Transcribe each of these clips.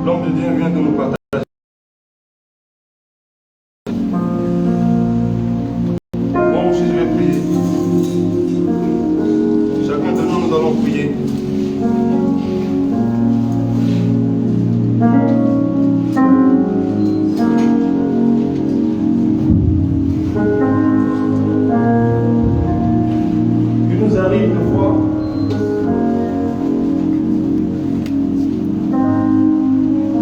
l'homme de Dieu vient de nous partager. Bon, si je vais prier. Chacun de nous allons prier. Il nous arrive de voir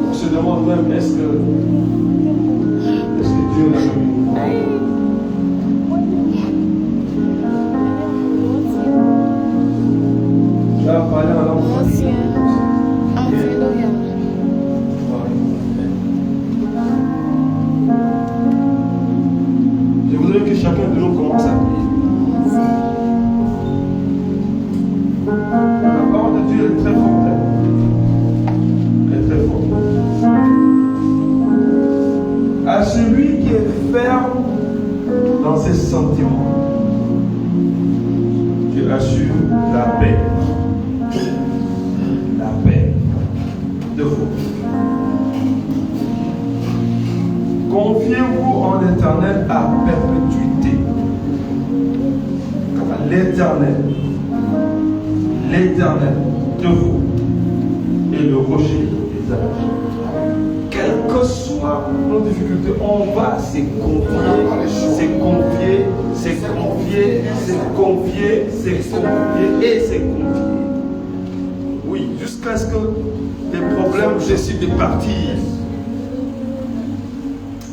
on se demande même est-ce que Dieu l'a connu. Tu as parlé en langue. Je voudrais que chacun de nous commence à prier. La parole de Dieu est très forte. Elle est très forte. À celui qui est ferme dans ses sentiments, qui assure la paix. La paix de vous. Confiez-vous en l'Éternel à perpétuité. L'Éternel de vous et le rocher des âges. Quelles que soient nos difficultés, on va se confier et se confier. Oui, jusqu'à ce que les problèmes décident de partir.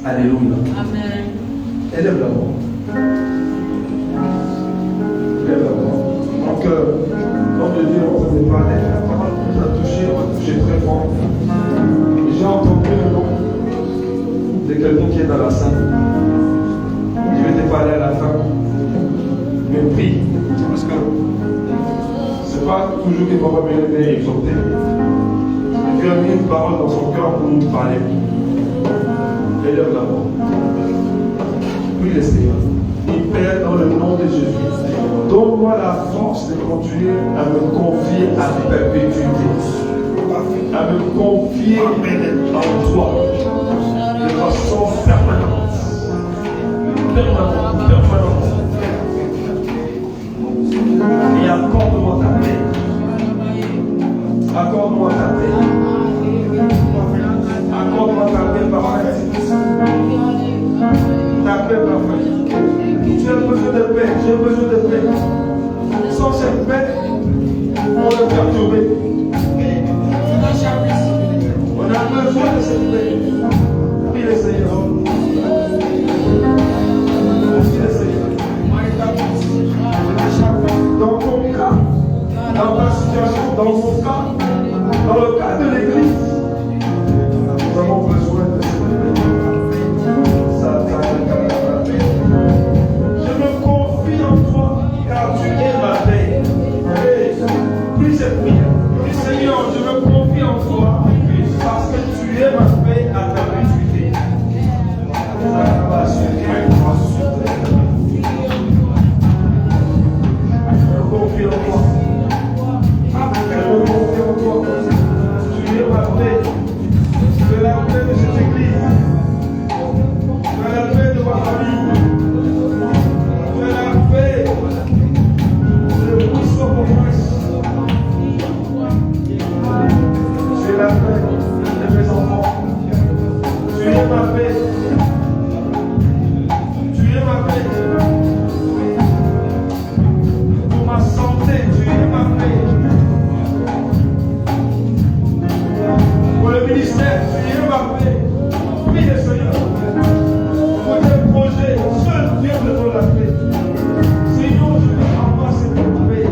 Alléluia. Amen. Élève la voix. Élève la voix. Donc, nom de Dieu, on s'est parlé, la parole nous a touché, on va toucher très fort. J'ai entendu le nom de quelqu'un qui est dans la salle. Je vais te parler à la fin. Mais prie, parce que c'est pas toujours qu'il va venir exhorter. Dieu a mis une parole dans son cœur pour nous parler. Élève la voix. Prie le Seigneur. Père, dans le nom de Jésus, donne-moi la force de continuer à me confier à perpétuité, à me confier en toi de façon permanente. Et accorde-moi ta paix. Accorde-moi ta paix. Accorde-moi ta paix parfaite. Ta paix parfaite. Tu as besoin de paix, j'ai besoin de paix. Sans cette paix, on est perturbé. On a besoin de cette paix. Prie le Seigneur. Prie le Seigneur. Dans ton cas, dans ta situation, dans mon cas, dans le cas de l'Église, nous avons besoin de cette paix. Je me confie en toi, car tu es ma paix. Prie cette prière. Prie Seigneur, je me confie en toi, parce que tu es ma paix à perpétuité. Je me confie en toi. Je me confie en toi. Tu es ma paix. Tu es la paix de cette église. Tu es la paix de ma famille. Tu es la paix de Christ. Tu es la paix de mes enfants. Tu es ma paix. Tu es ma paix. Pour ma santé, tu es ma paix. Pour le ministère, tu es ma paix. Prie le Seigneur. Pour tes projets, seul Dieu me donne la paix. Seigneur, je veux avoir cette paix.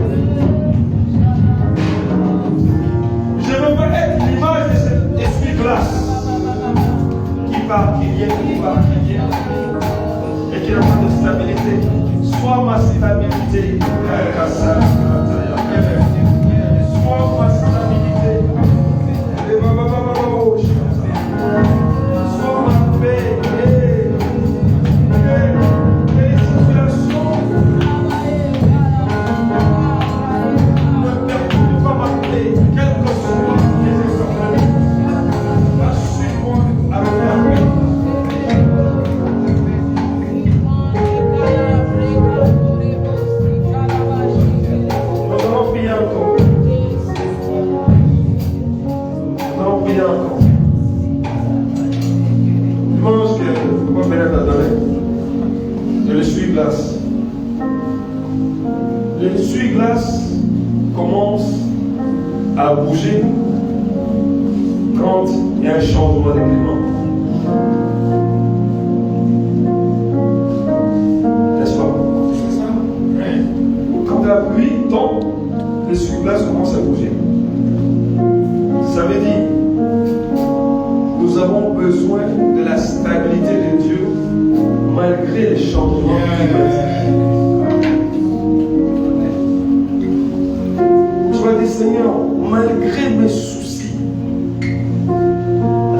Je veux être l'image de cet essuie-glace qui part, qui vient, et qui n'a pas de stabilité. Sois ma stabilité. Sois ma stabilité. Sois ma paix. Les situations ne perturbent pas ma paix, quel que soit les examens. bien encore. Dimanche que Papa Bennett a donné, c'est l'essuie-glace. L'essuie-glace commence à bouger quand il y a un changement de climat. N'est-ce pas? Quand la pluie tombe, l'essuie-glace commence à bouger. Ça veut dire, nous avons besoin de la stabilité de Dieu malgré les changements climatiques. Tu vas dire, Seigneur, malgré mes soucis,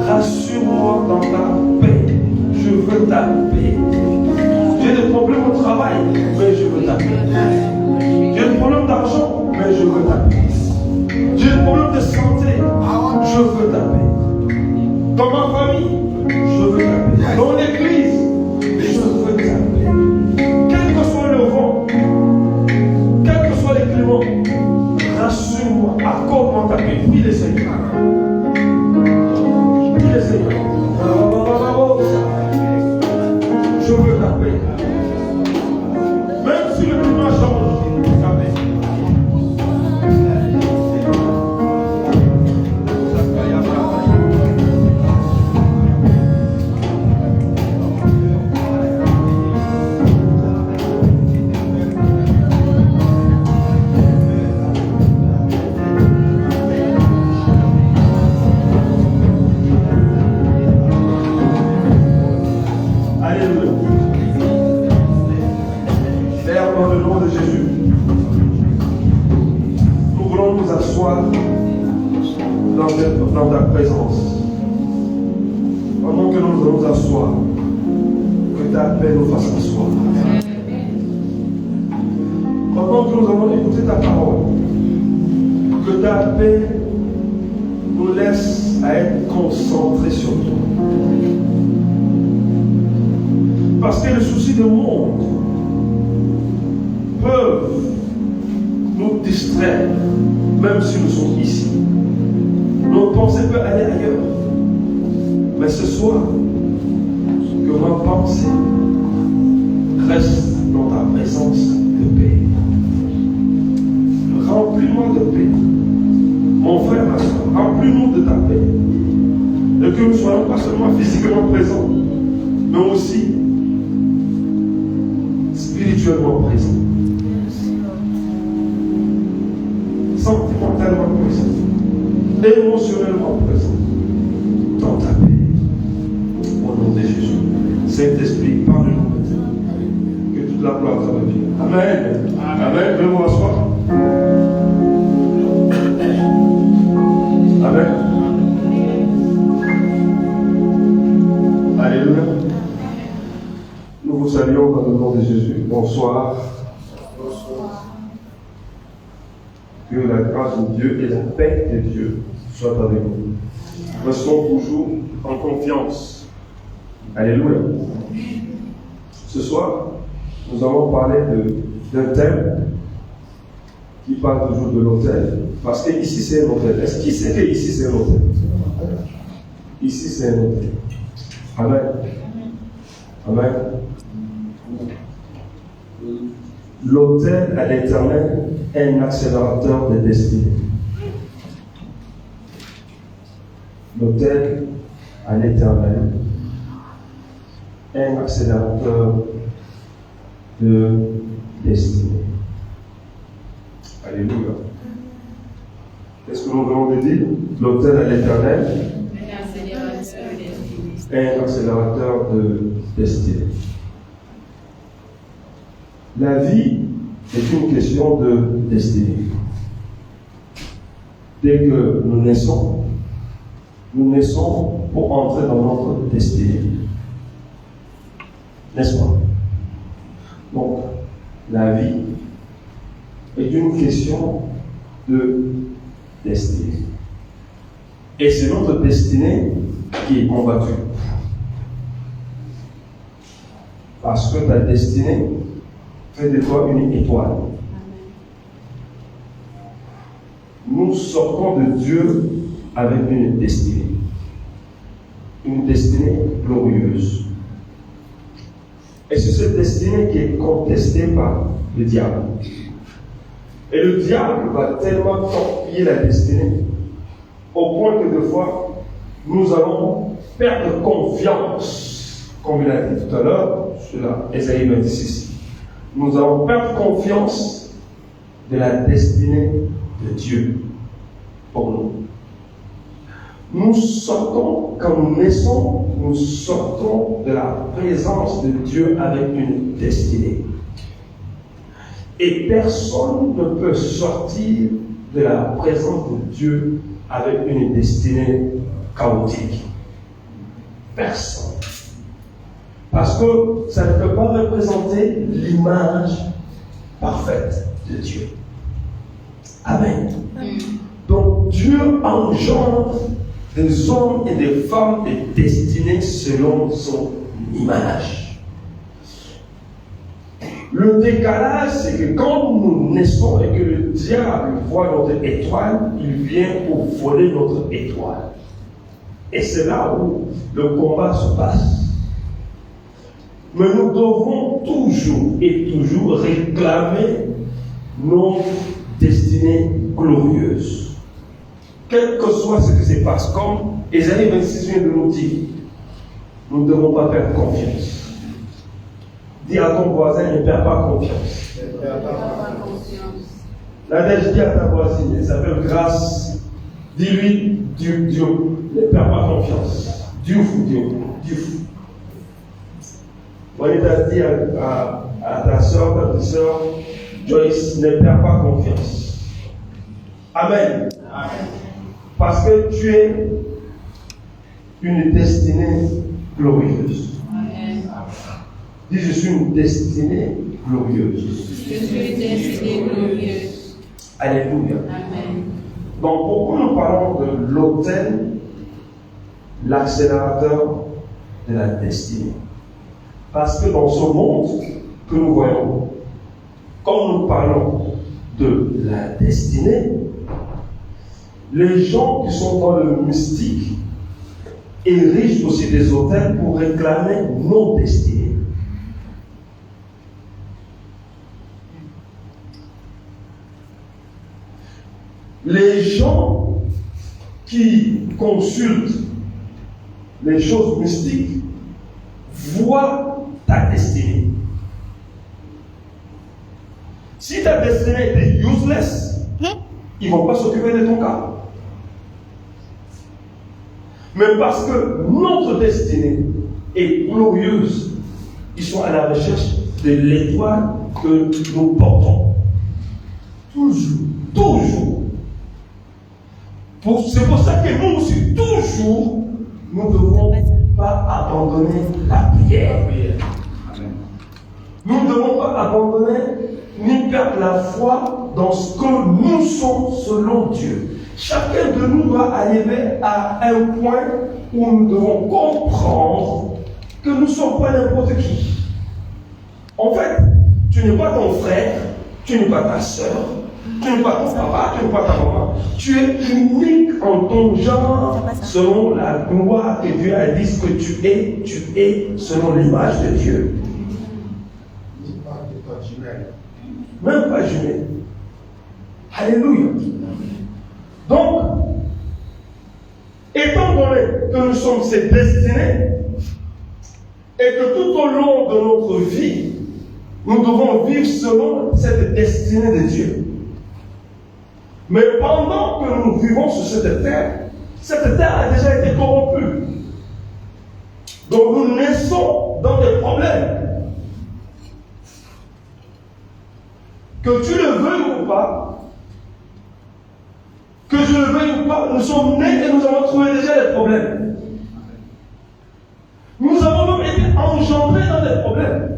rassure-moi dans ta paix. Je veux ta paix. J'ai des problèmes au travail, mais je veux ta paix. J'ai des problèmes d'argent, mais je veux ta paix. J'ai des problèmes de santé, je veux ta paix. Dans ma famille, je veux ta paix. Dans l'église, je veux ta paix. Quel que soit le vent, quels que soient les climats, rassure-moi, accorde-moi ta paix. Prie le Seigneur. Prie le Seigneur. Je veux ta paix. Même si le climat change, ta paix. Dans ta présence. Pendant que nous allons asseoir, que ta paix nous fasse asseoir. Pendant que nous allons écouter ta parole, que ta paix nous laisse à être concentrés sur toi. Parce que les soucis du monde peuvent nous distraire, même si nous sommes ici. Nos pensées peuvent aller ailleurs. Mais ce soir, que ma pensée reste dans ta présence de paix. Remplis-moi de paix. Mon frère, ma soeur, remplis-nous de ta paix. Et que nous soyons pas seulement physiquement présents, mais aussi spirituellement présents. Sentimentalement présents. Émotionnellement présent dans ta paix. Au nom de Jésus. Saint-Esprit, parle-nous maintenant. Que toute la gloire te revienne. Amen. Amen. Venez vous asseoir. Amen. Alléluia. Nous vous saluons dans le nom de Jésus. Bonsoir. Que la grâce de Dieu et la paix de Dieu soient avec nous. Restons toujours en confiance. Alléluia. Ce soir, nous allons parler d'un thème qui parle toujours de l'autel. Parce que ici c'est un autel. Est-ce qu'il sait que ici c'est un autel? Ici c'est un autel. Amen. Amen. L'autel à l'Éternel est un accélérateur de destinée. L'autel à l'Éternel est un accélérateur de destinée. Alléluia. Qu'est-ce que nous venons de dire? L'autel à l'Éternel est un accélérateur de destinée. La vie est une question de destinée. Dès que nous naissons pour entrer dans notre destinée. N'est-ce pas? Donc, la vie est une question de destinée. Et c'est notre destinée qui est combattue. Parce que ta destinée fait de toi une étoile. Nous sortons de Dieu avec une destinée. une destinée glorieuse. Et c'est cette destinée qui est contestée par le diable. Et le diable va tellement torpiller la destinée au point que des fois, nous allons perdre confiance, comme il a dit tout à l'heure, sur Ésaïe 26. Nous allons perdre confiance de la destinée de Dieu pour nous. Nous sortons, quand nous naissons, nous sortons de la présence de Dieu avec une destinée. Et personne ne peut sortir de la présence de Dieu avec une destinée chaotique. Personne. Parce que ça ne peut pas représenter l'image parfaite de Dieu. Amen. Donc Dieu engendre des hommes et des femmes et destinés selon son image. Le décalage, c'est que quand nous naissons et que le diable voit notre étoile, il vient pour voler notre étoile. Et c'est là où le combat se passe. Mais nous devons toujours et toujours réclamer notre destinée glorieuse. Quel que soit ce qui se passe, comme Ésaïe 26 vient de nous dire, nous ne devons pas perdre confiance. Dis à ton voisin, ne perds pas confiance. Nadège, dis à ta voisine, elle s'appelle Grâce. Dis-lui, Dieu, ne perds pas confiance. Dieu. On est à dire à ta soeur, ta petite soeur, Joyce, ne perds pas confiance. Amen. Amen. Parce que tu es une destinée glorieuse. Amen. Dis, je suis une destinée glorieuse. Je suis une destinée glorieuse. Alléluia. Amen. Donc, pourquoi nous parlons de l'autel, l'accélérateur de la destinée? Parce que dans ce monde que nous voyons, quand nous parlons de la destinée, les gens qui sont dans le mystique érigent aussi des autels pour réclamer nos destinées. Les gens qui consultent les choses mystiques voient ta destinée. Si ta destinée était useless, ils ne vont pas s'occuper de ton cas. Mais parce que notre destinée est glorieuse, ils sont à la recherche de l'étoile que nous portons. Toujours. C'est pour ça que nous aussi, toujours, nous ne devons pas abandonner la prière. Nous ne devons pas abandonner ni perdre la foi dans ce que nous sommes selon Dieu. Chacun de nous doit arriver à un point où nous devons comprendre que nous ne sommes pas n'importe qui. En fait, tu n'es pas ton frère, tu n'es pas ta soeur, tu n'es pas ton papa, tu n'es pas ta maman. Tu es unique en ton genre selon la gloire que Dieu a dit que tu es selon l'image de Dieu. Même pas jumelle. Alléluia. Donc, étant donné que nous sommes ces destinés et que tout au long de notre vie, nous devons vivre selon cette destinée de Dieu. Mais pendant que nous vivons sur cette terre a déjà été corrompue. Donc nous naissons dans des problèmes. Que tu le veuilles ou pas, que je le veuille ou pas, nous sommes nés et nous avons trouvé déjà des problèmes. Nous avons même été engendrés dans des problèmes,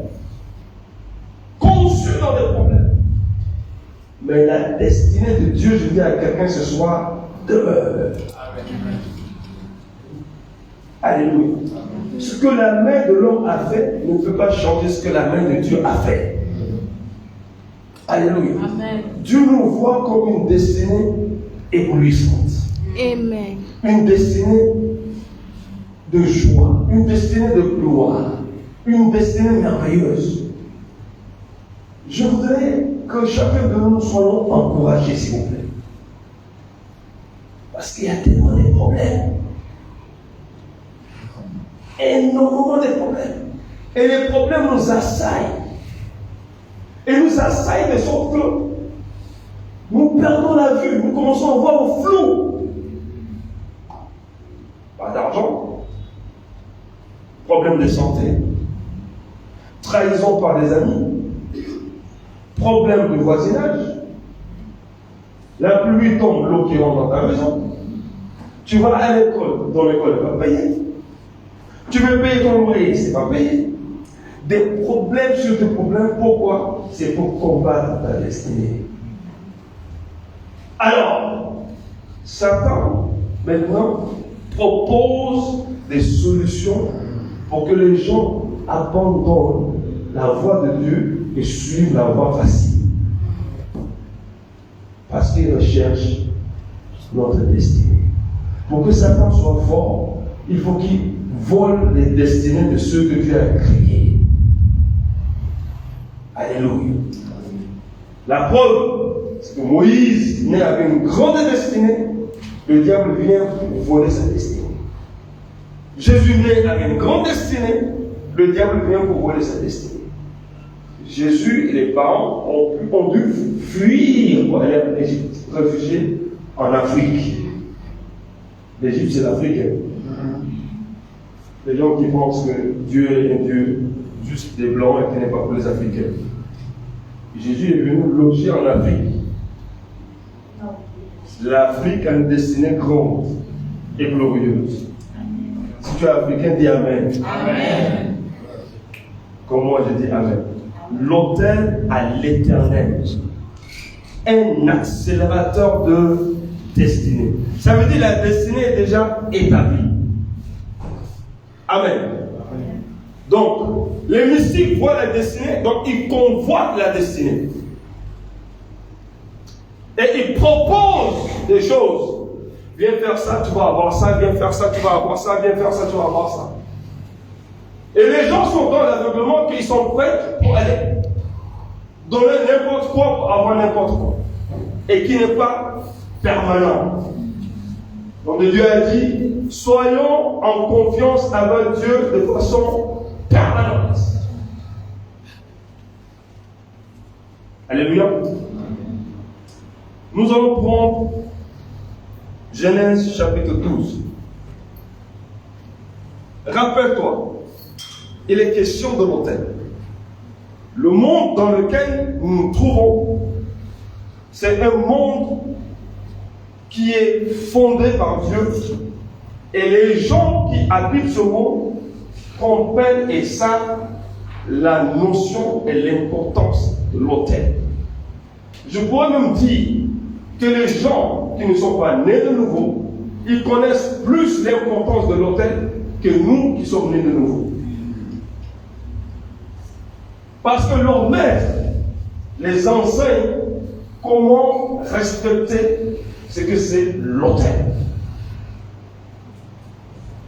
conçus dans des problèmes. Mais la destinée de Dieu, je dis à quelqu'un ce soir, demeure. Alléluia. Ce que la main de l'homme a fait ne peut pas changer ce que la main de Dieu a fait. Alléluia. Amen. Dieu nous voit comme une destinée éblouissante. Amen. Une destinée de joie, une destinée de gloire, une destinée merveilleuse. Je voudrais que chacun de nous soyons encouragés, s'il vous plaît. Parce qu'il y a tellement de problèmes. Énormément de problèmes. Et les problèmes nous assaillent. Et nous assaillent de sorte que nous perdons la vue. Nous commençons à voir au flou. Pas d'argent. Problème de santé. Trahison par des amis. Problème de voisinage. La pluie tombe, l'eau qui rentre dans ta maison. Tu vas à l'école, dans l'école, elle va payer. Tu veux payer ton loyer, c'est pas payé. Des problèmes sur des problèmes, pourquoi? C'est pour combattre ta destinée. Alors, Satan, maintenant, propose des solutions pour que les gens abandonnent la voie de Dieu et suivent la voie facile. Parce qu'il recherche notre destinée. Pour que Satan soit fort, il faut qu'il vole les destinées de ceux que Dieu a créés. Alléluia. La preuve, c'est que Moïse naît avec une grande destinée, le diable vient voler sa destinée. Jésus naît avec une grande destinée, le diable vient pour voler sa destinée. Jésus et les parents ont dû fuir pour aller en Égypte, réfugiés en Afrique. L'Égypte, c'est l'Afrique. Les gens qui pensent que Dieu est un Dieu juste des Blancs et qui n'est pas pour les Africains. Jésus est venu loger en Afrique. L'Afrique a une destinée grande et glorieuse. Si tu es africain, dis Amen. Amen. Comme moi, je dis Amen. L'autel à l'éternel. Un accélérateur de destinée. Ça veut dire que la destinée est déjà établie. Amen. Donc, les mystiques voient la destinée, donc ils convoitent la destinée. Et ils proposent des choses. Viens faire ça, tu vas avoir ça, viens faire ça, tu vas avoir ça, viens faire ça, tu vas avoir ça. Et les gens sont dans l'aveuglement qu'ils sont prêts pour aller donner n'importe quoi pour avoir n'importe quoi. Et qui n'est pas permanent. Donc Dieu a dit, soyons en confiance avec Dieu de façon permanente. Alléluia. Nous allons prendre Genèse chapitre 12. Rappelle-toi, il est question de l'autel. Le monde dans lequel nous nous trouvons, c'est un monde qui est fondé par Dieu. Et les gens qui habitent ce monde comprennent et savent la notion et l'importance de l'autel. Je pourrais même dire que les gens qui ne sont pas nés de nouveau, ils connaissent plus l'importance de l'autel que nous qui sommes nés de nouveau. Parce que leurs maîtres les enseignent comment respecter ce que c'est l'autel.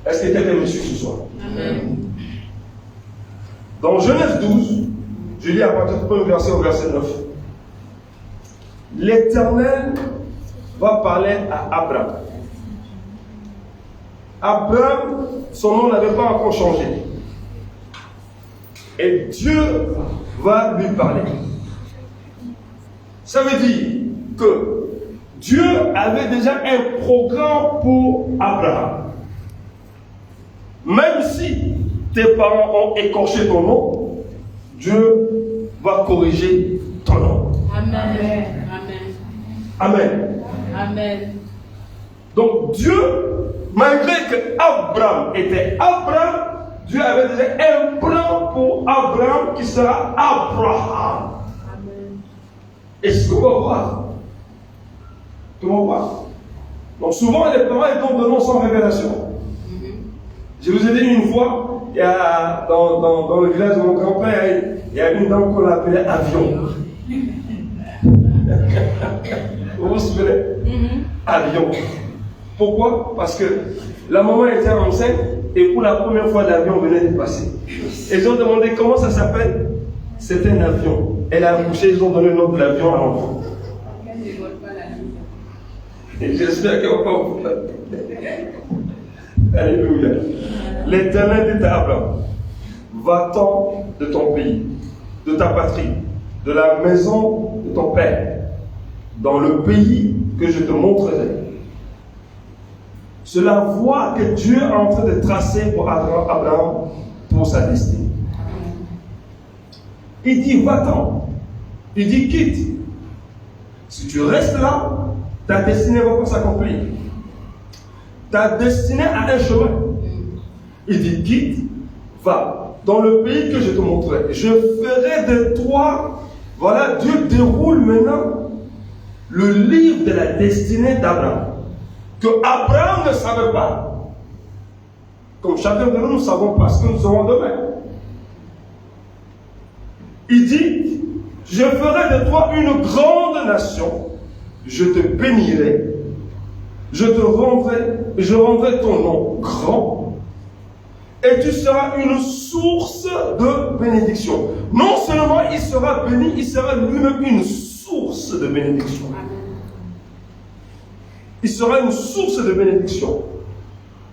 Est-ce que quelqu'un me suit ce soir? Amen. Dans Genèse 12, je lis à partir du premier verset au verset 9. L'Éternel va parler à Abraham. Abraham, son nom n'avait pas encore changé. Et Dieu va lui parler. Ça veut dire que Dieu avait déjà un programme pour Abraham. Même si tes parents ont écorché ton nom, Dieu va corriger ton nom. Amen. Amen. Amen. Donc Dieu, malgré que Abraham était Abraham, Dieu avait déjà un plan pour Abraham qui sera Abraham. Amen. Et ce qu'on va voir. Comment voir? Donc souvent les parents ils donnent des noms sans révélation. Je vous ai dit une fois, il y a, dans le village de mon grand-père, il y a une dame qu'on appelait Avion. Vous vous souvenez? Avion. Pourquoi? Parce que la maman était enceinte Et pour la première fois, l'avion venait de passer. Ils ont demandé comment ça s'appelle. C'est un avion. Elle a accouché, ils ont donné le nom de l'avion à l'enfant. Et j'espère qu'elle ne va pas vous faire. Alléluia. L'Éternel dit à Abraham, va-t'en de ton pays, de ta patrie, de la maison de ton père, dans le pays que je te montrerai. C'est la voie que Dieu est en train de tracer pour Abraham, pour sa destinée. Il dit, va-t'en. Il dit, quitte. Si tu restes là, ta destinée va pas s'accomplir. Ta destinée a un chemin. Il dit, quitte, va dans le pays que je te montrerai. Je ferai de toi. Voilà, Dieu déroule maintenant le livre de la destinée d'Abraham. Que Abraham ne savait pas. Comme chacun de nous ne savons pas ce que nous serons demain. Il dit, je ferai de toi une grande nation. Je te bénirai. Je rendrai ton nom grand. Et tu seras une source de bénédiction. Non seulement il sera béni, il sera lui-même une source de bénédiction. Il sera une source de bénédiction.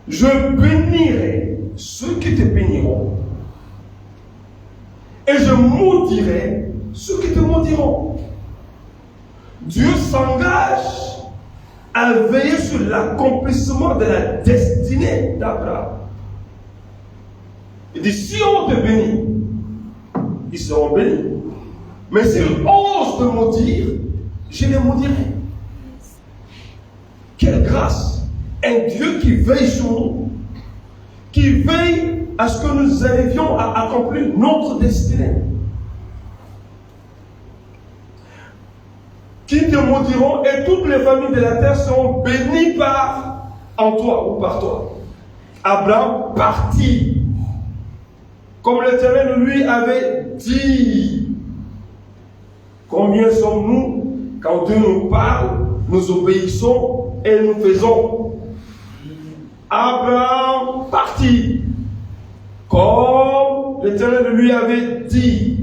Je bénirai ceux qui te béniront. Et je maudirai ceux qui te maudiront. Dieu s'engage à veiller sur l'accomplissement de la destinée d'Abraham. Il dit, si on te bénit, ils seront bénis. Mais s'ils osent te maudire, je les maudirai. Quelle grâce! Un Dieu qui veille sur nous, qui veille à ce que nous arrivions à accomplir notre destinée. Qui te maudiront et toutes les familles de la terre seront bénies en toi ou par toi. Abraham partit, comme l'Éternel lui avait dit. Combien sommes-nous quand Dieu nous parle, nous obéissons et nous faisons. Abraham partit, comme l'Éternel lui avait dit.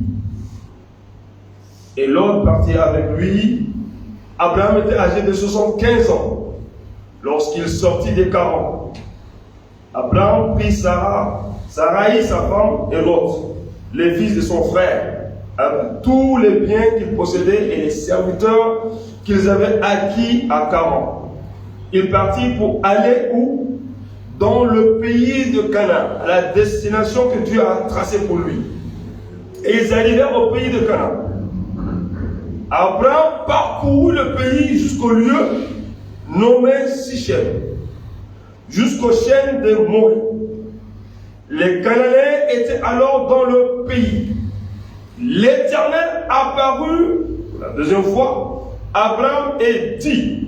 Et l'autre partit avec lui. Abraham était âgé de 75 ans lorsqu'il sortit des 40. Abraham prit Sarai, sa femme, et l'autre, les fils de son frère, avec tous les biens qu'ils possédaient et les serviteurs qu'ils avaient acquis à Charan. Il partit pour aller où? Dans le pays de Canaan, à la destination que Dieu a tracée pour lui. Et ils arrivèrent au pays de Canaan. Abraham parcourut le pays jusqu'au lieu nommé Sichem, jusqu'aux chaînes de Morée. Les Cananéens étaient alors dans le pays. L'Éternel apparut la deuxième fois à Abraham et dit,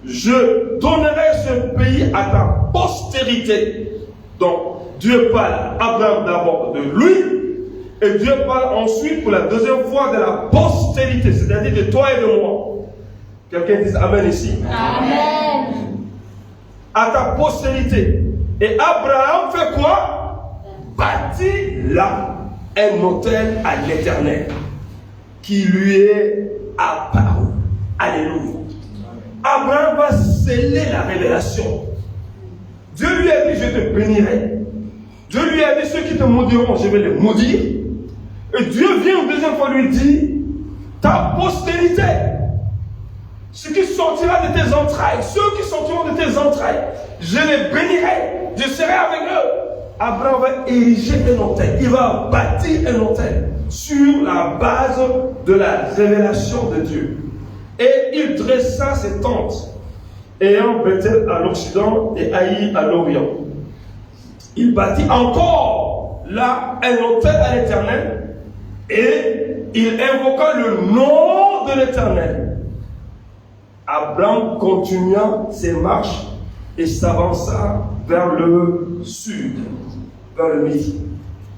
je donnerai ce pays à ta postérité. Donc Dieu parle à Abraham d'abord de lui. Et Dieu parle ensuite pour la deuxième fois de la postérité, c'est-à-dire de toi et de moi. Quelqu'un dit Amen ici. Amen. À ta postérité. Et Abraham fait quoi? Bâtit là un autel à l'Éternel qui lui est apparu. Alléluia. Abraham va sceller la révélation. Dieu lui a dit, je te bénirai. Dieu lui a dit, ceux qui te maudiront, je vais les maudire. Et Dieu vient une deuxième fois lui dire, ta postérité, ce qui sortira de tes entrailles, ceux qui sortiront de tes entrailles, je les bénirai, je serai avec eux. Abraham va ériger un autel, il va bâtir un autel sur la base de la révélation de Dieu. Et il dressa ses tentes, ayant Bethel à l'occident et Haï à l'orient. Il bâtit encore là un autel à l'Éternel et il invoqua le nom de l'Éternel. Abraham continua ses marches et s'avança vers le sud, vers le midi.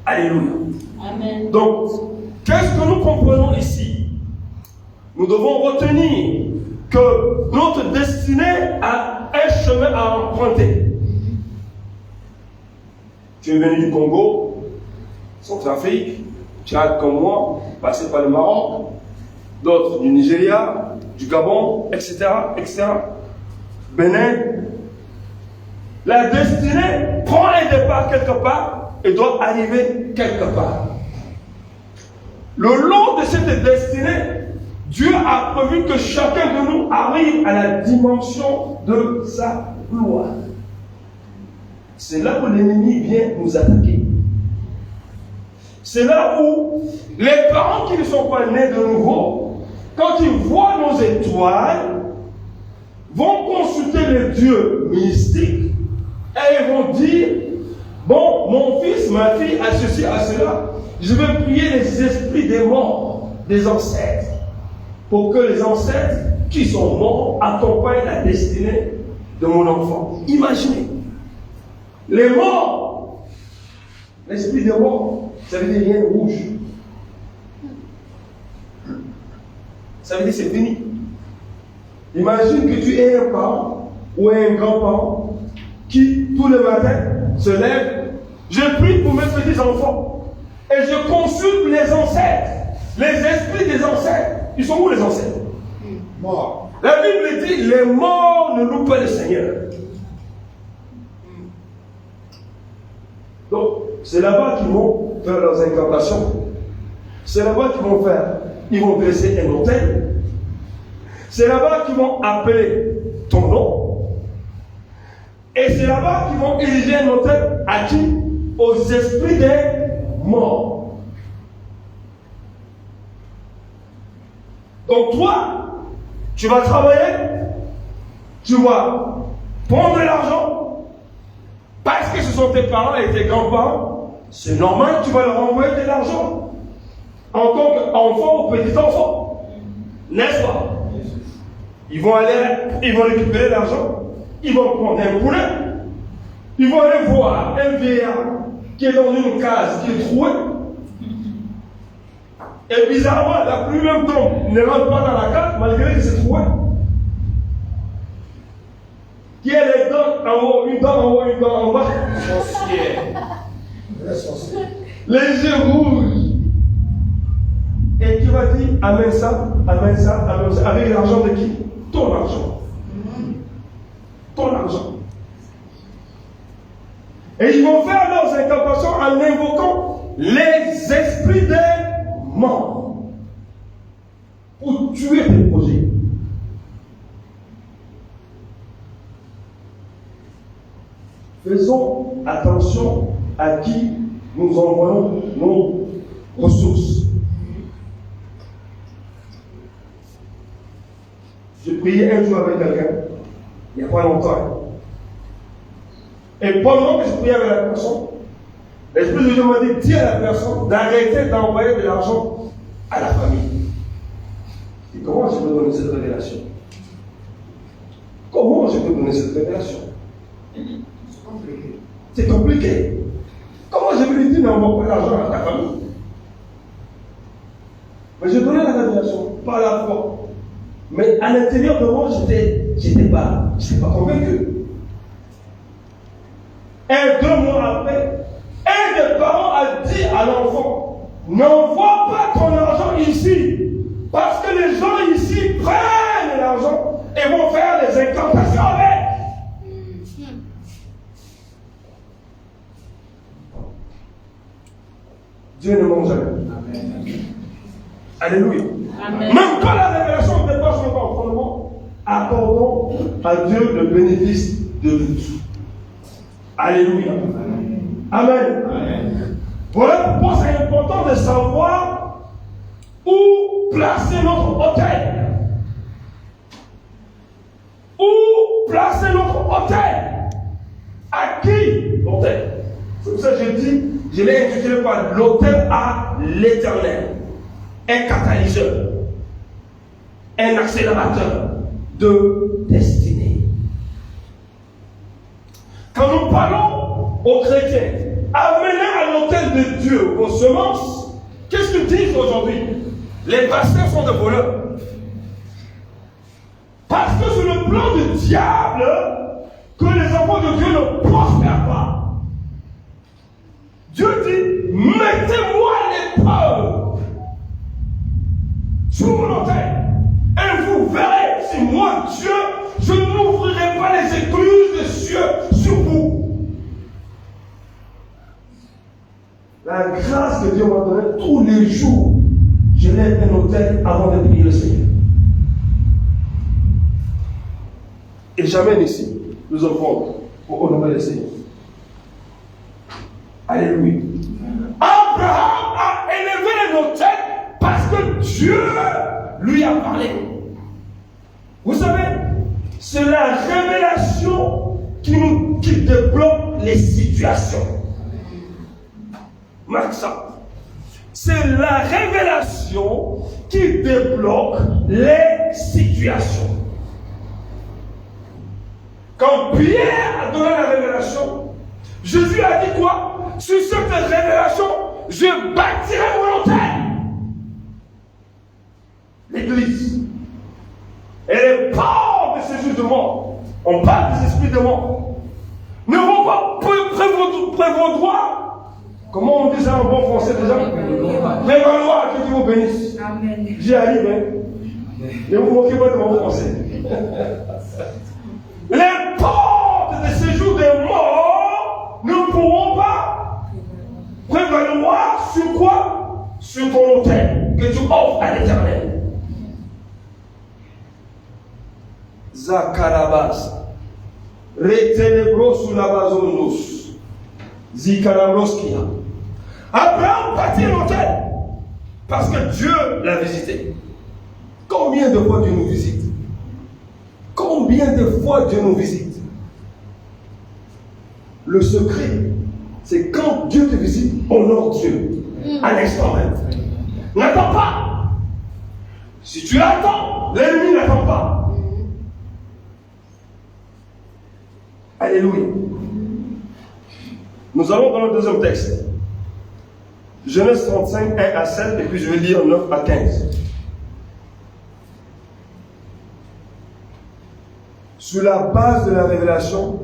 Alléluia. Amen. Donc, qu'est-ce que nous comprenons ici? Nous devons retenir que notre destinée a un chemin à emprunter. Tu es venu du Congo, Centrafrique, Tchad comme moi, passé par le Maroc, d'autres du Nigeria, du Gabon, etc., etc. Bénin. La destinée prend un départ quelque part et doit arriver quelque part. Le long de cette destinée, Dieu a prévu que chacun de nous arrive à la dimension de sa gloire. C'est là où l'ennemi vient nous attaquer. C'est là où les parents qui ne sont pas nés de nouveau, quand ils voient nos étoiles, vont consulter les dieux mystiques et ils vont dire, bon, mon fils, ma fille a ceci, a cela, je vais prier les esprits des morts, des ancêtres, pour que les ancêtres qui sont morts accompagnent la destinée de mon enfant. Imaginez, les morts, l'esprit des morts, ça veut dire rien rouge. Ça veut dire c'est fini. Imagine que tu es un parent ou un grand-parent qui, tous les matins, se lève. Je prie pour mes petits-enfants et je consulte les ancêtres, les esprits des ancêtres. Ils sont où les ancêtres? Morts. La Bible dit les morts ne louent pas le Seigneur. Donc, c'est là-bas qu'ils vont faire leurs incantations. C'est là-bas qu'ils vont faire. Ils vont dresser un autel. C'est là-bas qu'ils vont appeler ton nom. Et c'est là-bas qu'ils vont ériger un autel à qui? Aux esprits des morts. Donc toi, tu vas travailler, tu vas prendre de l'argent, parce que ce sont tes parents et tes grands-parents, c'est normal, tu vas leur envoyer de l'argent en tant qu'enfant ou petit-enfant. N'est-ce pas? Ils vont récupérer l'argent, ils vont prendre un poulet, ils vont aller voir un vieillard qui est dans une case, qui est trouée. Et bizarrement, la pluie même tombe, ne rentre pas dans la case, malgré que c'est troué. Qui a les dents en haut, une dent en haut, une dent en bas. Les yeux rouges. Et tu vas dire, amène ça, amène ça, amène ça. Avec l'argent de qui? Ton argent. Ton argent. Et ils vont faire leurs incantations en invoquant les esprits des morts pour tuer tes projets. Faisons attention à qui nous envoyons nos ressources. Je priais un jour avec quelqu'un, il n'y a pas longtemps. Et pendant que je priais avec la personne, l'Esprit de Dieu m'a dit, dis à la personne d'arrêter d'envoyer de l'argent à la famille. Et comment je peux donner cette révélation? Comment je peux donner cette révélation? C'est compliqué. Comment je peux lui dire n'envoie pas l'argent à ta famille? Mais je donnais la révélation par la foi. Mais à l'intérieur de moi, j'étais pas convaincu. Et 2 mois après, un des parents a dit à l'enfant, n'envoie pas ton argent ici, parce que les gens ici prennent l'argent et vont faire des incantations avec. Dieu ne ment jamais. Amen. Alléluia. Amen. Même quand la révélation ne dépasse pas en fondement, accordons à Dieu le bénéfice de doute. Alléluia. Amen. Amen. Amen. Voilà pourquoi c'est important de savoir où placer notre autel. Où placer notre autel. À qui l'autel? C'est pour ça que je l'ai intitulé par l'autel à l'éternel. Un catalyseur. Un accélérateur de destinée. Quand nous parlons aux chrétiens, amenés à l'autel de Dieu vos semences, qu'est-ce qu'ils disent aujourd'hui? Les pasteurs sont des voleurs. Parce que c'est le plan du diable que les enfants de Dieu ne prospèrent pas. La grâce que Dieu m'a donnée, tous les jours, je lève un autel avant de prier le Seigneur. Et jamais ici, nous offrons pour honorer le Seigneur. Alléluia. Abraham a élevé un autel parce que Dieu lui a parlé. Vous savez, c'est la révélation qui débloque les situations. Marque ça. C'est la révélation qui débloque les situations. Quand Pierre a donné la révélation, Jésus a dit quoi? Sur cette révélation, je bâtirai mon autel. L'Église. Et les portes de ces jugements, on parle des esprits de mort, ne vont pas prévaloir. Comment on dit ça en bon français déjà? Prévaloir, que Dieu vous bénisse. Amen. J'y arrive, hein? Ne vous moquez pas de mon français. Les portes de séjour des morts ne pourront pas prévaloir sur quoi? Sur ton autel que tu offres à l'Éternel. Zakarabas, Retenebros sous la bazondos, Zikarabroskia. Abraham bâtit l'autel parce que Dieu l'a visité. Combien de fois Dieu nous visite? Combien de fois Dieu nous visite? Le secret, c'est quand Dieu te visite, honore Dieu à l'instant même. N'attends pas. Si tu attends, l'ennemi n'attend pas. Alléluia. Nous allons dans le deuxième texte. Genèse 35, 1 à 7, et puis je vais lire 9 à 15. Sur la base de la révélation,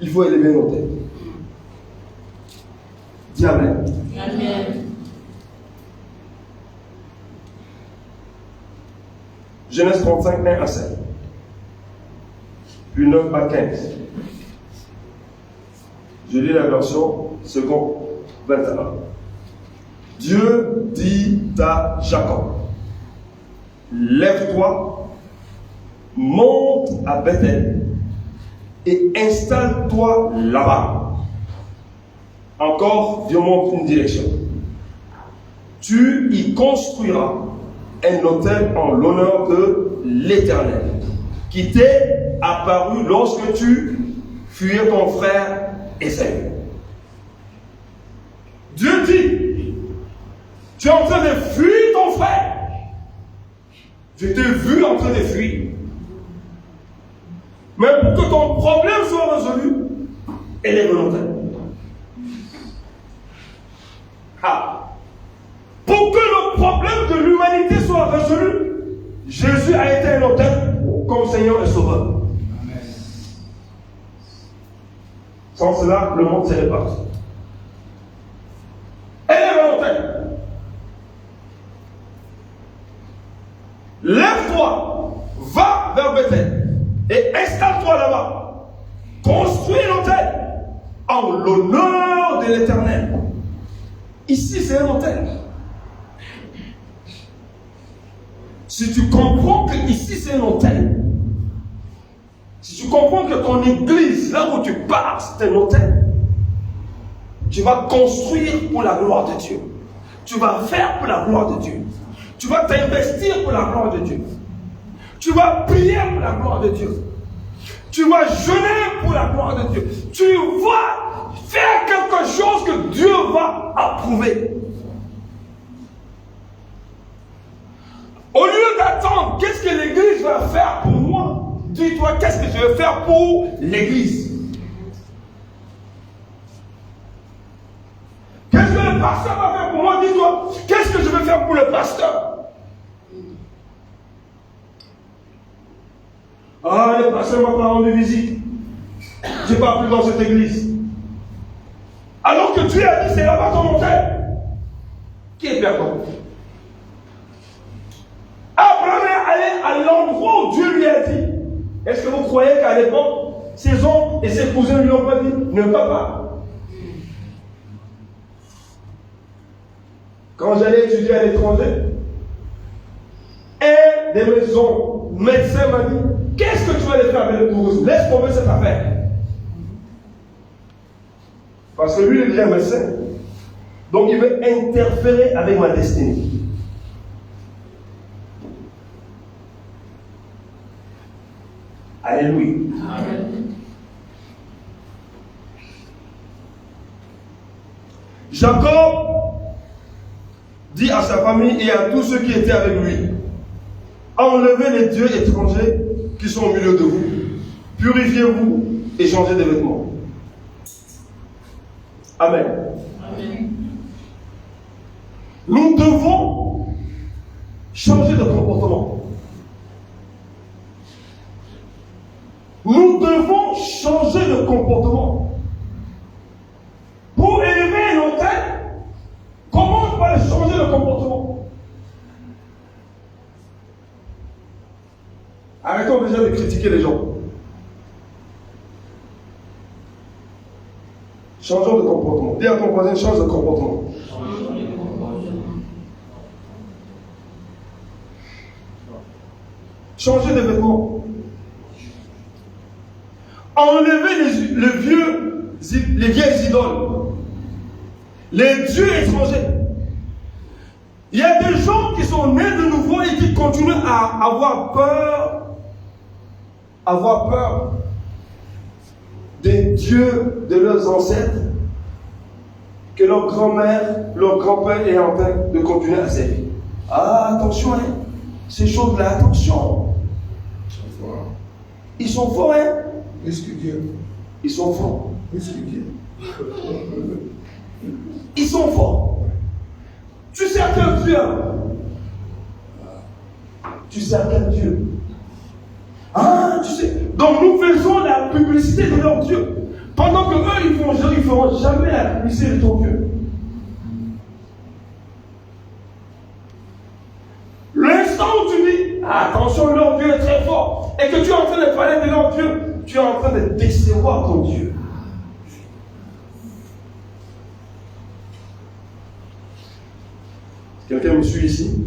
il faut élever nos têtes. Dis Amen. Amen. Genèse 35, 1 à 7. Puis 9 à 15. Je lis la version seconde 21. Dieu dit à Jacob, lève-toi, monte à Bethel et installe-toi là-bas. Encore, Dieu montre une direction. Tu y construiras un autel en l'honneur de l'Éternel, qui t'est apparu lorsque tu fuyais ton frère Ésaü. Dieu dit, tu es en train de fuir ton frère. Je t'ai vu en train de fuir. Mais pour que ton problème soit résolu, élève l'autel. Pour que le problème de l'humanité soit résolu, Jésus a été un autel comme Seigneur et Sauveur. Amen. Sans cela, le monde serait parti. Élève l'autel. Lève-toi, va vers Bethel et installe-toi là-bas. Construis l'autel en l'honneur de l'Éternel. Ici, c'est un autel. Si tu comprends que ici, c'est un autel, si tu comprends que ton église, là où tu pars, c'est un autel, tu vas construire pour la gloire de Dieu. Tu vas faire pour la gloire de Dieu. Tu vas t'investir pour la gloire de Dieu. Tu vas prier pour la gloire de Dieu. Tu vas jeûner pour la gloire de Dieu. Tu vas faire quelque chose que Dieu va approuver. Au lieu d'attendre, qu'est-ce que l'Église va faire pour moi? Dis-toi, qu'est-ce que je vais faire pour l'Église? Qu'est-ce que le pasteur va faire pour moi? Dis-toi, qu'est-ce que je vais faire pour le pasteur? Ah, le pasteur ne m'a pas rendu visite. Je n'ai pas pris dans cette église. Alors que Dieu a dit, c'est là-bas ton autel. Qui est perdant? Abraham est allé à l'endroit où Dieu lui a dit. Est-ce que vous croyez qu'à l'époque, ses oncles et ses cousins lui ont pas dit, ne va pas? quand j'allais étudier à l'étranger, un des maisons médecins m'a dit, qu'est-ce que tu vas aller faire avec le tourisme? Laisse tomber cette affaire. Parce que lui, il est un médecin. Donc il veut interférer avec ma destinée. Alléluia. Amen. Jacob dit à sa famille et à tous ceux qui étaient avec lui, enlevez les dieux étrangers qui sont au milieu de vous, purifiez-vous et changez de vêtements. Amen. Amen. Nous devons changer de comportement. Nous devons changer de comportement. Pour élever un autel, comment on va changer de comportement? Arrêtons déjà de critiquer les gens. Changeons de comportement. Dis à ton voisin, change de comportement. Changez de vêtements. Enlevez les vieilles idoles. Les dieux étrangers. Il y a des gens qui sont nés de nouveau et qui continuent à avoir peur des dieux de leurs ancêtres que leur grand-mère, leur grand-père est en train de continuer à servir. Ah, attention, hein. Ces choses-là, attention. Ils sont forts, hein. Est-ce que Dieu? Ils sont forts. Est-ce que Dieu? Ils sont forts. Tu sais à quel Dieu? Tu sais à quel Dieu? Ah, tu sais. Donc nous faisons la publicité de leur Dieu. Pendant que eux, ils ne feront jamais la publicité de ton Dieu. L'instant où tu dis, attention, leur Dieu est très fort, et que tu es en train de parler de leur Dieu, tu es en train de décevoir ton Dieu. Quelqu'un me suit ici?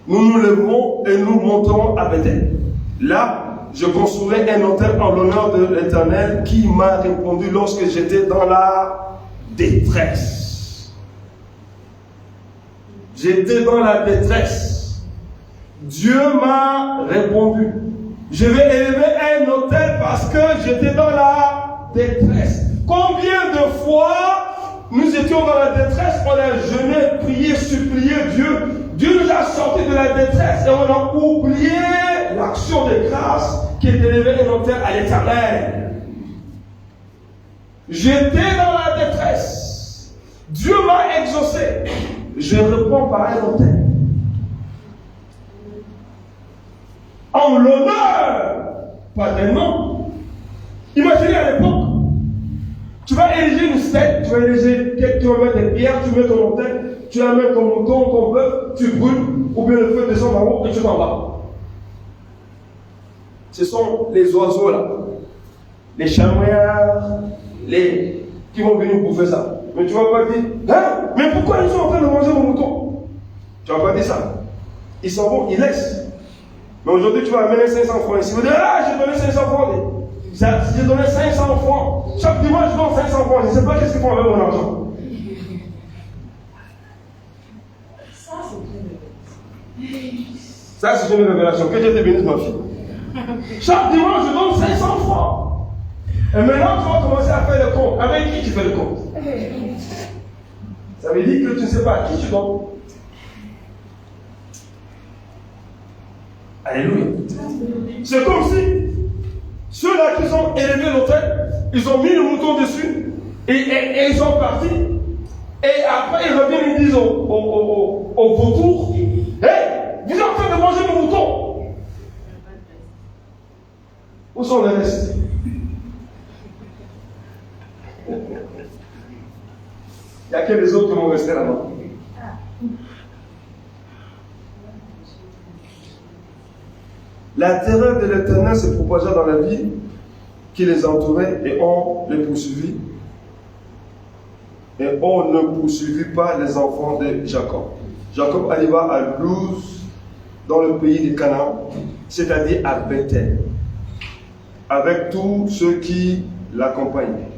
Nous nous lèverons et nous monterons à Bethel. Là, je construirai un autel en l'honneur de l'Éternel qui m'a répondu lorsque j'étais dans la détresse. J'étais dans la détresse. Dieu m'a répondu. Je vais élever un autel parce que j'étais dans la détresse. Combien de fois nous étions dans la détresse, on a jeûné, prié, supplié Dieu. Dieu nous a sortis de la détresse et on a oublié l'action de grâce qui est d'élever un autel à l'Éternel. J'étais dans la détresse. Dieu m'a exaucé. Je réponds par un autel. En l'honneur, pas des noms. Imaginez à l'époque, tu vas ériger une stèle, tu vas mettre des pierres, tu mets ton autel, tu amènes ton mouton, ton bœuf, tu brûles, ou bien le feu descend en haut et tu t'en vas. Ce sont les oiseaux là, les chamois, qui vont venir bouffer ça. Mais tu ne vas pas dire, hein? Mais pourquoi ils sont en train de manger mon mouton? Tu ne vas pas dire ça. Ils s'en vont, ils laissent. Mais aujourd'hui, tu vas amener 500 francs ici. Vous dites, j'ai donné 500 francs. J'ai donné 500 francs. Chaque dimanche, je donne 500 francs. Je ne sais pas qu'est-ce qu'ils font avec mon argent. Ça, c'est une révélation. Que Dieu te bénisse, ma fille. Chaque dimanche, je donne 500 francs. Et maintenant, tu vas commencer à faire le compte. Avec qui tu fais le compte? Ça veut dire que tu ne sais pas à qui tu donnes. Alléluia. C'est comme si ceux-là qui ont élevé l'autel, ils ont mis le mouton dessus et ils sont partis. Et après, ils reviennent et disent au vautour, hey, vous êtes en train de manger mon mouton. Où sont les restes? Il n'y a que les autres qui vont rester là-bas. La terreur de l'Éternel se propagea dans la ville qui les entourait et on les poursuivit et on ne poursuivit pas les enfants de Jacob. Jacob arriva à Luz, dans le pays de Canaan, c'est-à-dire à Bethel, avec tous ceux qui l'accompagnaient.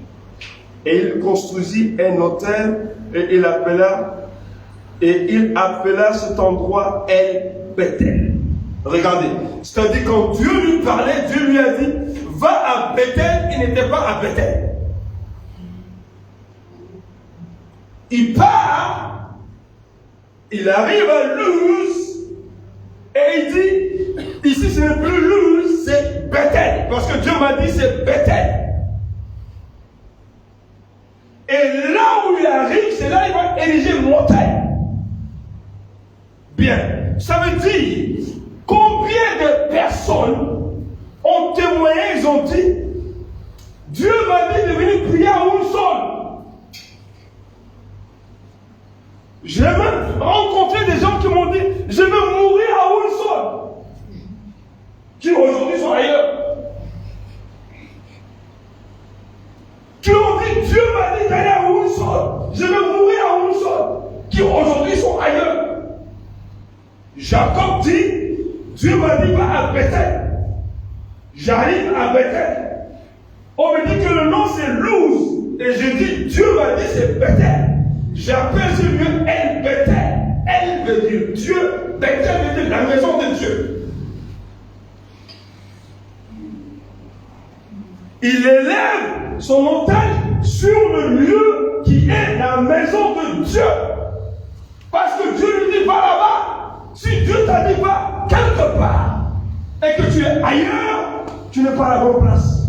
Et il construisit un autel et il appela cet endroit El Bethel. Regardez, c'est-à-dire quand Dieu lui parlait, Dieu lui a dit, va à Bethel, il n'était pas à Bethel. Il part, il arrive à Luz, et il dit, ici ce n'est plus Luz, c'est Bethel, parce que Dieu m'a dit c'est Bethel. Et là où il arrive, c'est là qu'il va ériger une montagne. Bien, ça veut dire, combien de personnes ont témoigné, ils ont dit, Dieu m'a dit de venir prier à Woolson. J'ai même rencontré des gens qui m'ont dit, je veux mourir à Woolson, qui aujourd'hui sont ailleurs. Qui ont dit, Dieu m'a dit d'aller à Woolson, je veux mourir à Woolson, qui aujourd'hui sont ailleurs. Jacob dit, Dieu m'a dit va à Bethel. J'arrive à Bethel. On me dit que le nom c'est Luz. Et je dis, Dieu m'a dit c'est Bethel. J'appelle ce lieu El Bethel. El veut dire Dieu, Bethel veut dire la maison de Dieu. Il élève son autel sur le lieu qui est la maison de Dieu. Parce que Dieu lui dit va là-bas. Si Dieu t'a dit va quelque part et que tu es ailleurs, tu n'es pas à la bonne place.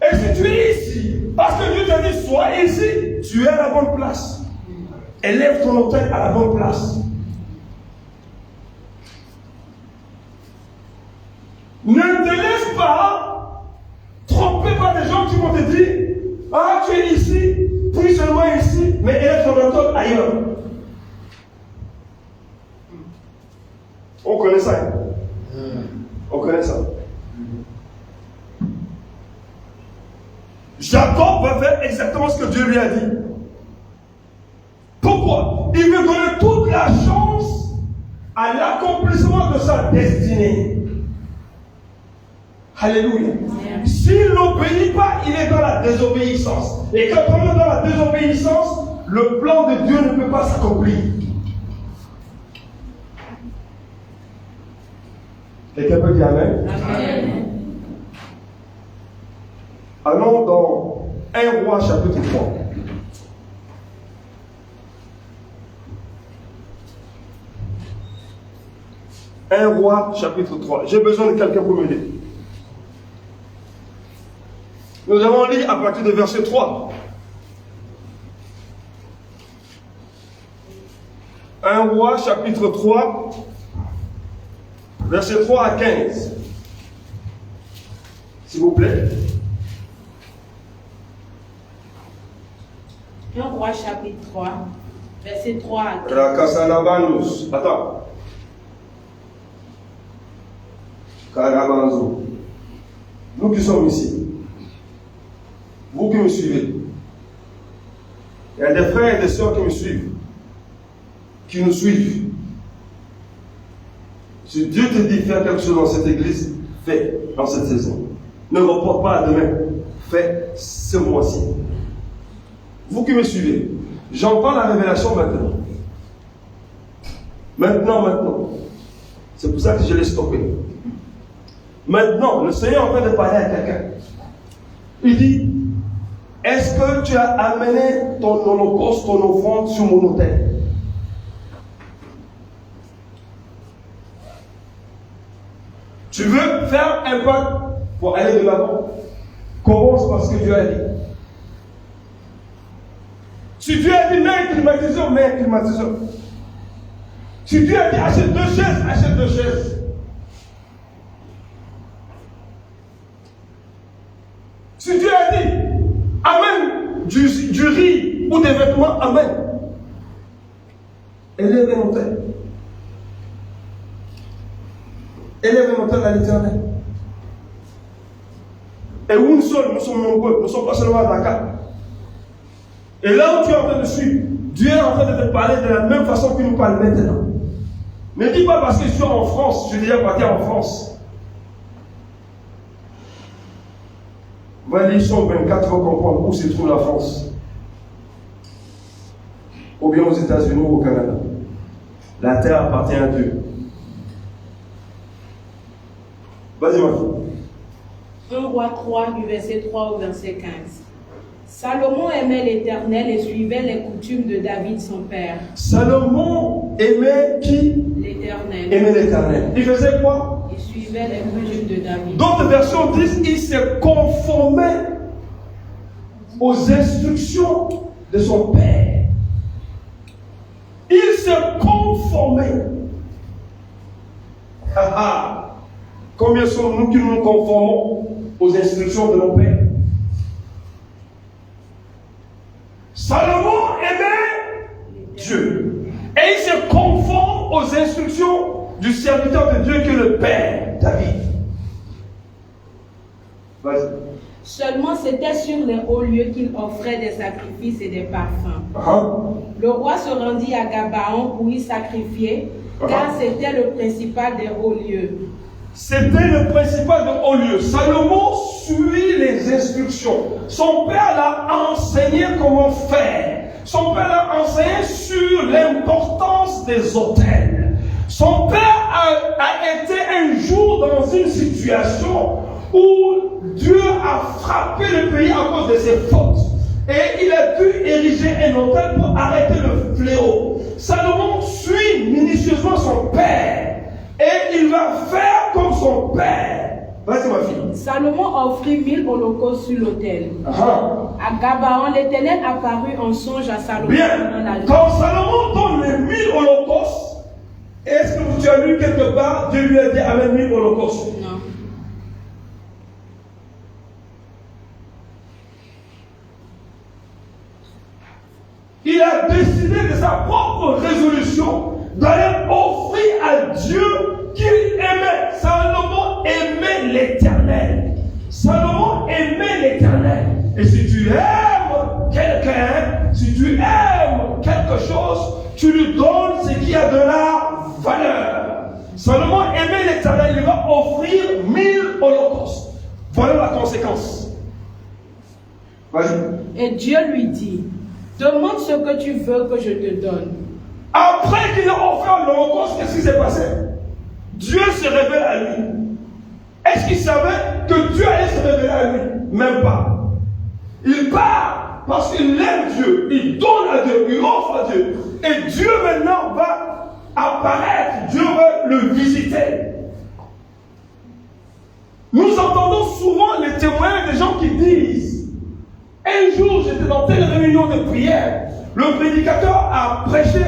Et si tu es ici, parce que Dieu t'a dit sois ici, tu es à la bonne place. Élève ton autel à la bonne place. Ne te laisse pas tromper par des gens qui vont te dire ah, tu es ici, prie seulement ici, mais élève ton autel ailleurs. On connaît ça. Hein? On connaît ça. Jacob va faire exactement ce que Dieu lui a dit. Pourquoi? Il veut donner toute la chance à l'accomplissement de sa destinée. Alléluia. S'il n'obéit pas, il est dans la désobéissance. Et quand on est dans la désobéissance, le plan de Dieu ne peut pas s'accomplir. Quelqu'un peut dire Amen? Amen. Allons dans 1 Roi chapitre 3. Un Roi chapitre 3. J'ai besoin de quelqu'un pour m'aider. Nous allons lire à partir de verset 3. 1 Roi chapitre 3. Verset 3 à 15. S'il vous plaît. 1 Roi chapitre 3, verset 3 à 15. Rakasanabanus. Attends. Karabanzo. Nous qui sommes ici, vous qui me suivez, il y a des frères et des sœurs qui me suivent, qui nous suivent. Si Dieu te dit faire quelque chose dans cette église, fais dans cette saison. Ne reporte pas à demain. Fais ce mois-ci. Vous qui me suivez, j'entends la révélation maintenant. Maintenant. C'est pour ça que je l'ai stoppé. Maintenant, le Seigneur est en train de parler à quelqu'un. Il dit, est-ce que tu as amené ton holocauste, ton offrande sur mon autel? Tu veux faire un pas pour aller de l'avant? Commence par ce que Dieu a dit. Si Dieu a dit mets un climatiseur, mets un climatiseur. Si Dieu a dit achète 2 chaises, achète 2 chaises. Si Dieu a dit amène du riz ou des vêtements, amène. Élève un autel. Élève un autel à l'Éternel. Et Wounson, nous sommes nombreux, nous ne sommes pas seulement à Dakar. Et là où tu es en train de suivre, Dieu est en train de te parler de la même façon qu'il nous parle maintenant. Ne dis pas parce que je suis en France, je suis déjà parti en France. Va lire Somme 24 pour comprendre où se trouve la France. Ou bien aux États-Unis ou au Canada. La terre appartient à Dieu. Vas-y, ma fille. 1 Roi 3, du verset 3 au verset 15. Salomon aimait l'Éternel et suivait les coutumes de David son père. Salomon aimait qui? L'Éternel. Aimait l'Éternel. Il faisait quoi? Il suivait les coutumes de David. D'autres versions disent qu'il se conformait aux instructions de son père. Il se conformait. Combien sommes-nous qui nous conformons aux instructions de nos pères? Salomon aimait Dieu. Et il se conforme aux instructions du serviteur de Dieu qui est le Père, David. Vas-y. Seulement c'était sur les hauts lieux qu'il offrait des sacrifices et des parfums. Le roi se rendit à Gabaon pour y sacrifier, car c'était le principal des hauts lieux. C'était le principal des hauts lieux. Salomon suit les instructions. Son père l'a enseigné comment faire. Son père l'a enseigné sur l'importance des autels. Son père a été un jour dans une situation où Dieu a frappé le pays à cause de ses fautes. Et il a pu ériger un autel pour arrêter le fléau. Salomon suit minutieusement son père. Et il va faire comme son père. Vas-y, ma fille. Salomon offrit 1000 holocaustes sur l'autel. À Gabaon, l'Éternel apparut en songe à Salomon. Bien. Dans Quand Salomon donne les 1000 holocaustes, est-ce que tu as lu quelque part, Dieu lui a dit amène 1000 holocaustes? Non. Il a décidé de sa propre résolution d'aller offrir à Dieu qu'il aimait. Salomon aimait l'Éternel. Salomon aimait l'Éternel. Et si tu aimes quelqu'un, si tu aimes quelque chose, tu lui donnes ce qui a de la valeur. Salomon aimait l'Éternel. Il va offrir 1000 holocaustes. Voilà la conséquence. Vas-y. Et Dieu lui dit, demande ce que tu veux que je te donne. Après qu'il a offert l'holocauste, qu'est-ce qui s'est passé? Dieu se révèle à lui. Est-ce qu'il savait que Dieu allait se révéler à lui? Même pas. Il part parce qu'il aime Dieu. Il donne à Dieu. Il offre à Dieu. Et Dieu maintenant va apparaître. Dieu va le visiter. Nous entendons souvent les témoignages des gens qui disent: un jour j'étais dans telle réunion de prière. Le prédicateur a prêché.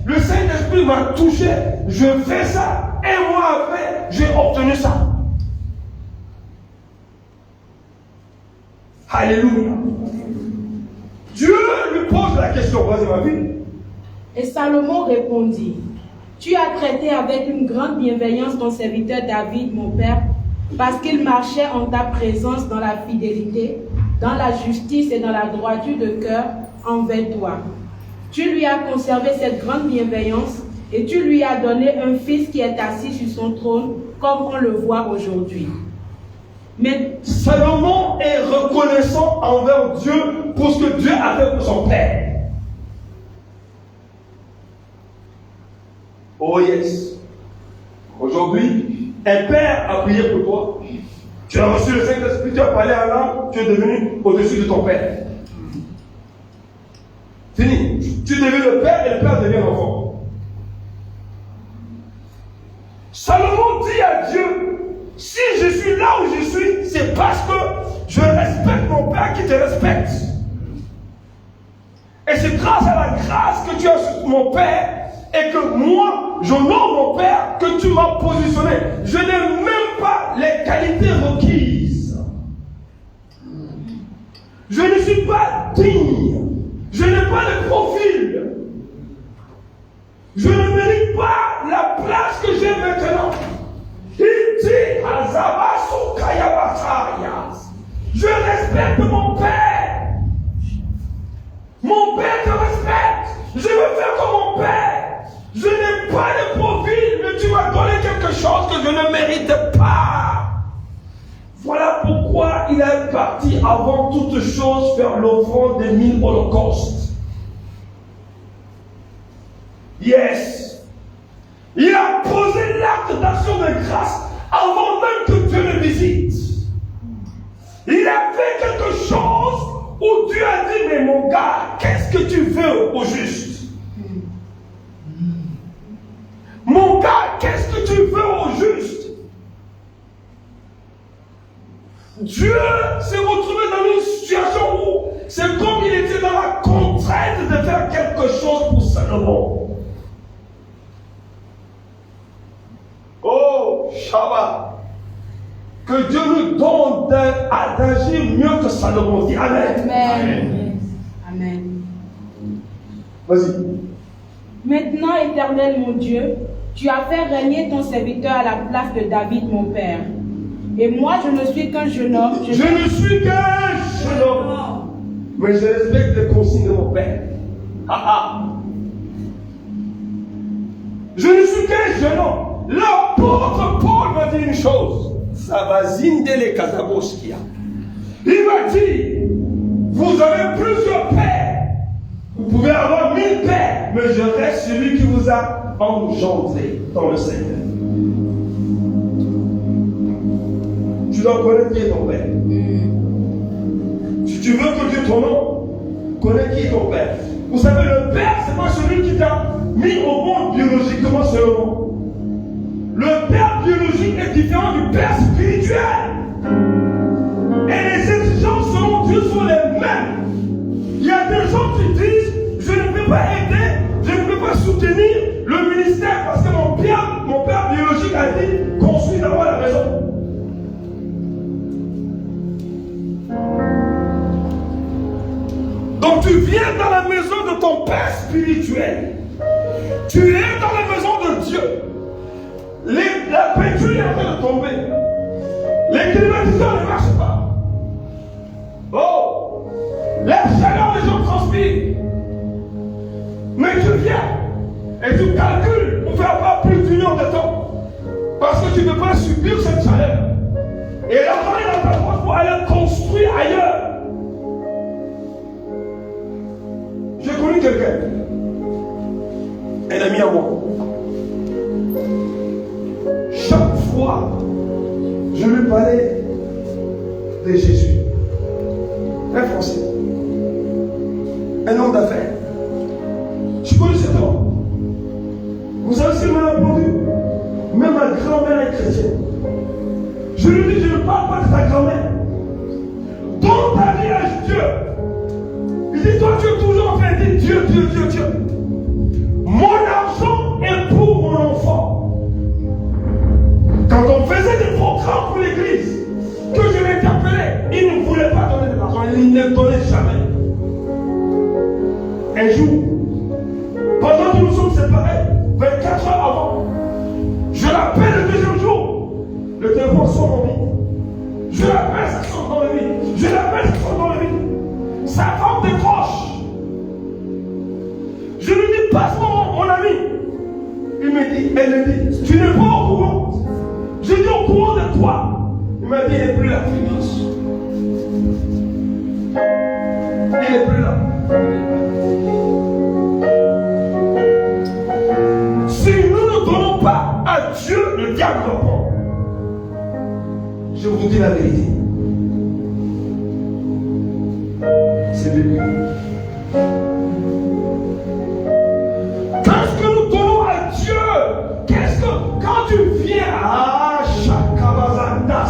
Le Saint-Esprit m'a touché, je fais ça. Un mois après, j'ai obtenu ça. Alléluia. Dieu lui pose la question. Vas-y, ma fille. Et Salomon répondit, tu as traité avec une grande bienveillance ton serviteur David, mon père, parce qu'il marchait en ta présence dans la fidélité, dans la justice et dans la droiture de cœur envers toi. Tu lui as conservé cette grande bienveillance et tu lui as donné un fils qui est assis sur son trône, comme on le voit aujourd'hui. Mais Salomon est reconnaissant envers Dieu pour ce que Dieu a fait pour son père. Oh yes. Aujourd'hui, un père a prié pour toi. Tu as reçu le Saint-Esprit, tu as parlé à l'âme, tu es devenu au-dessus de ton père. Fini. Tu deviens le père et le père devient l'enfant. Salomon dit à Dieu, si je suis là où je suis, c'est parce que je respecte mon père qui te respecte. Et c'est grâce à la grâce que tu as sur mon père et que moi, j'honore mon père que tu m'as positionné. Je n'ai même pas les qualités requises. Je ne suis pas digne. Je n'ai pas de profil. Je ne mérite pas la place que j'ai maintenant. respecte mon père. Mon père te respecte. Je veux faire comme mon père. Je n'ai pas de profil, mais tu m'as donné quelque chose que je ne mérite pas. Voilà pourquoi il est parti avant toute chose faire l'offrande des 1000 holocaustes. Yes. Il a posé l'acte d'action de grâce avant même que Dieu le visite. Il a fait quelque chose où Dieu a dit, mais mon gars, qu'est-ce que tu veux au juste? Mon gars, qu'est-ce que tu veux au juste? Dieu s'est retrouvé dans une situation où c'est comme il était dans la contrainte de faire quelque chose pour Salomon. Oh, Shabbat. Que Dieu nous donne d'agir mieux que Salomon. Dis Amen. Amen. Amen. Vas-y. Maintenant, Éternel mon Dieu, tu as fait régner ton serviteur à la place de David, mon père. Et moi, je ne suis qu'un jeune homme. Je ne suis qu'un jeune homme. Mais je respecte les consignes de mon père. Je ne suis qu'un jeune homme. L'apôtre Paul m'a dit une chose. Ça va zindele Kazaboskia. Il m'a dit, vous avez plusieurs pères. Vous pouvez avoir 1000 pères. Mais je reste celui qui vous a engendré dans le Seigneur. Tu dois connaître qui est ton père. Si tu veux que Dieu ton nom, connais qui est ton père. Vous savez, le père, c'est pas celui qui t'a mis au monde biologiquement seulement. Le père biologique est différent du père spirituel. Et les exigences selon Dieu sont les mêmes. Il y a des gens qui disent, je ne peux pas aider, je ne peux pas soutenir le ministère parce que mon père biologique a dit, construis d'abord la maison. Donc tu viens dans la maison de ton père spirituel. Tu es dans la maison de Dieu. La peinture est en train de tomber. Les climatiseurs ne marchent pas. Oh! La chaleur des gens transpirent. Mais tu viens et tu calcules pour faire pas plus d'une heure de temps. Parce que tu ne peux pas subir cette chaleur. Et l'argent est dans ta poche pour aller construire ailleurs. J'ai connu quelqu'un, un ami à moi. Chaque fois, je lui parlais de Jésus. Un Français, un homme d'affaires. Je connais cet homme. Vous savez ce qu'il m'a répondu? Même ma grand-mère est chrétienne. Je lui dis, je ne parle pas de ta grand-mère. Dans ta vie à Dieu. Il dit, toi tu es toujours en train de dire Dieu, Dieu, Dieu, Dieu. Mon argent est pour mon enfant. Quand on faisait des programmes pour l'église, que je l'interpellais, il ne voulait pas donner de l'argent, il ne donnait jamais. Un jour, pendant que nous sommes séparés, 24 heures avant, je l'appelle le deuxième jour, le téléphone sort dans le vide. Je l'appelle, ça sort dans le vide. Je l'appelle, ça sort dans le vide. Sa femme décroche. Je lui dis, passe-moi mon ami. Il me dit, elle me dit, tu n'es pas au courant. Je dis au courant de toi. Il m'a dit, il n'est plus là. Il n'est plus là. Si nous ne donnons pas à Dieu le diable d'enfant, je vous dis la vérité. C'est biblique. Qu'est-ce que nous donnons à Dieu? Qu'est-ce que, quand tu viens à Chakabazanda,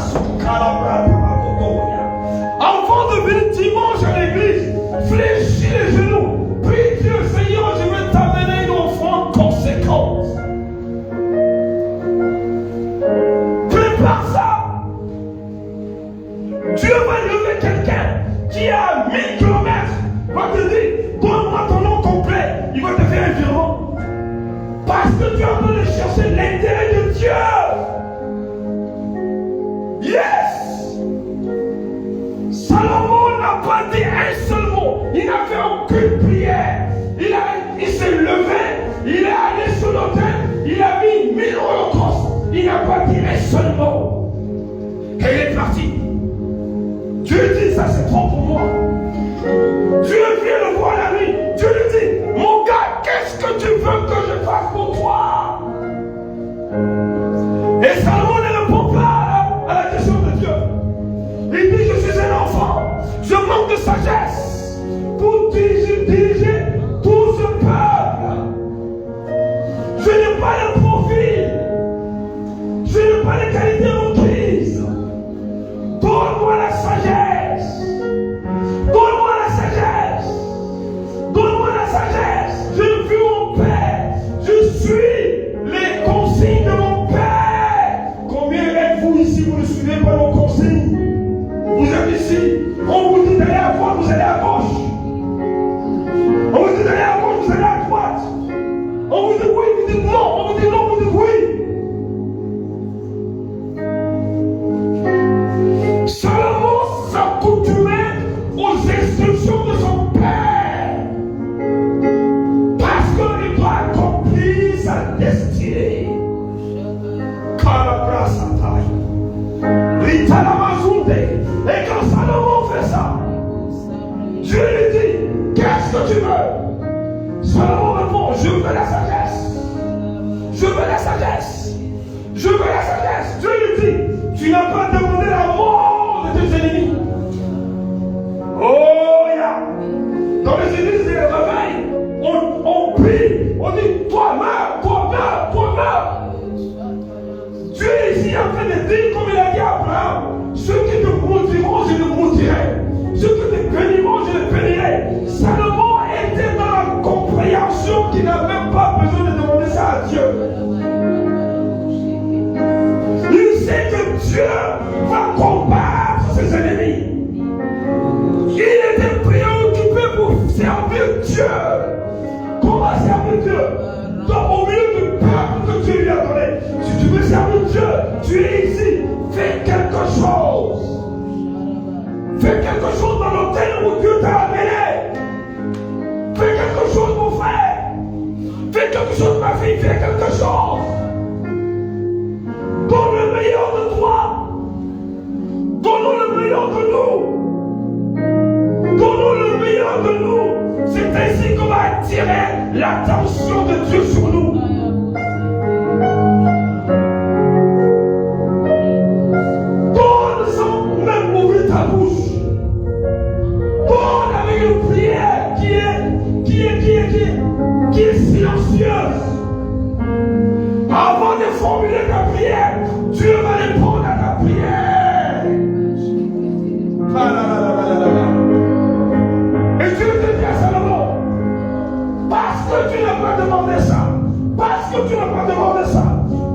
avant de venir dimanche à l'église, fléchis les genoux, prie Dieu, Seigneur, je vais t'amener une offrande conséquente. Prépare ça. Dieu va lever quelqu'un qui est à 1000 km, va te dire, donne-moi ton nom complet, il va te faire un virement. Parce que tu es en train de chercher l'intérêt de Dieu. Yes! Salomon il n'a fait aucune prière. Il s'est levé, il est allé sur l'autel, il a mis 1000 holocaustes. Il n'a pas dit un seul mot. Et il est parti. Dieu dit, ça c'est trop pour moi. Dieu vient le voir la nuit. Dieu lui dit, mon gars, qu'est-ce que tu veux que je fasse pour toi? Et Salomon ne répond pas à la question de Dieu. Il dit, je suis un enfant, je manque de sagesse pour diriger tout ce peuple. Je n'ai pas le profil, je n'ai pas les qualités requises. Donne-moi la sagesse, donne-moi la sagesse, donne-moi la sagesse. Je vis mon Père, je suis les consignes de mon Père. Combien êtes-vous ici, vous ne suivez pas nos consignes? Vous êtes ici, on vous dit d'aller à droite, vous allez à gauche. On vous dit d'aller à gauche, vous allez à droite. On vous dit oui, vous dites non, on vous dit non, vous dites oui. Salomon s'accoutumait aux instructions de son père parce qu'il doit accomplir sa destinée. Et quand Salomon fait ça, Dieu lui dit, qu'est-ce que tu veux? Salomon répond, je veux la sagesse. Je veux la sagesse. Je veux la sagesse. Dieu lui dit, tu n'as pas demandé la mort de tes ennemis. Oh, yeah. Dans les églises et les réveils, on prie, on dit, toi meurs, toi meurs, toi meurs. Dieu est ici en train de dire, comme il a dit à Abraham, ceux qui te maudiront, je les maudirai. Ceux qui te béniront, je les bénirai. Salomon était dans la compréhension qu'il n'a même pas besoin de demander ça à Dieu. Il sait que Dieu va combattre ses ennemis. Il était préoccupé pour servir Dieu. Comment servir Dieu? Au milieu du peuple que Dieu lui a donné. Si tu veux servir Dieu, tu es ici. Fais quelque chose. Fais quelque chose dans l'hôtel où Dieu t'a amené. Fais quelque chose, mon frère. Fais quelque chose, ma fille. Fais quelque chose. Donne le meilleur de toi. Donnons le meilleur de nous. Donnons le meilleur de nous. C'est ainsi qu'on va attirer l'attention de Dieu sur nous. Donne sans même ouvrir ta bouche. Donne avec une prière qui est silencieuse. Avant de formuler ta prière, Dieu va répondre à ta prière. Et Dieu te dit à Salomon, parce que tu n'as pas demandé ça, parce que tu n'as pas demandé ça,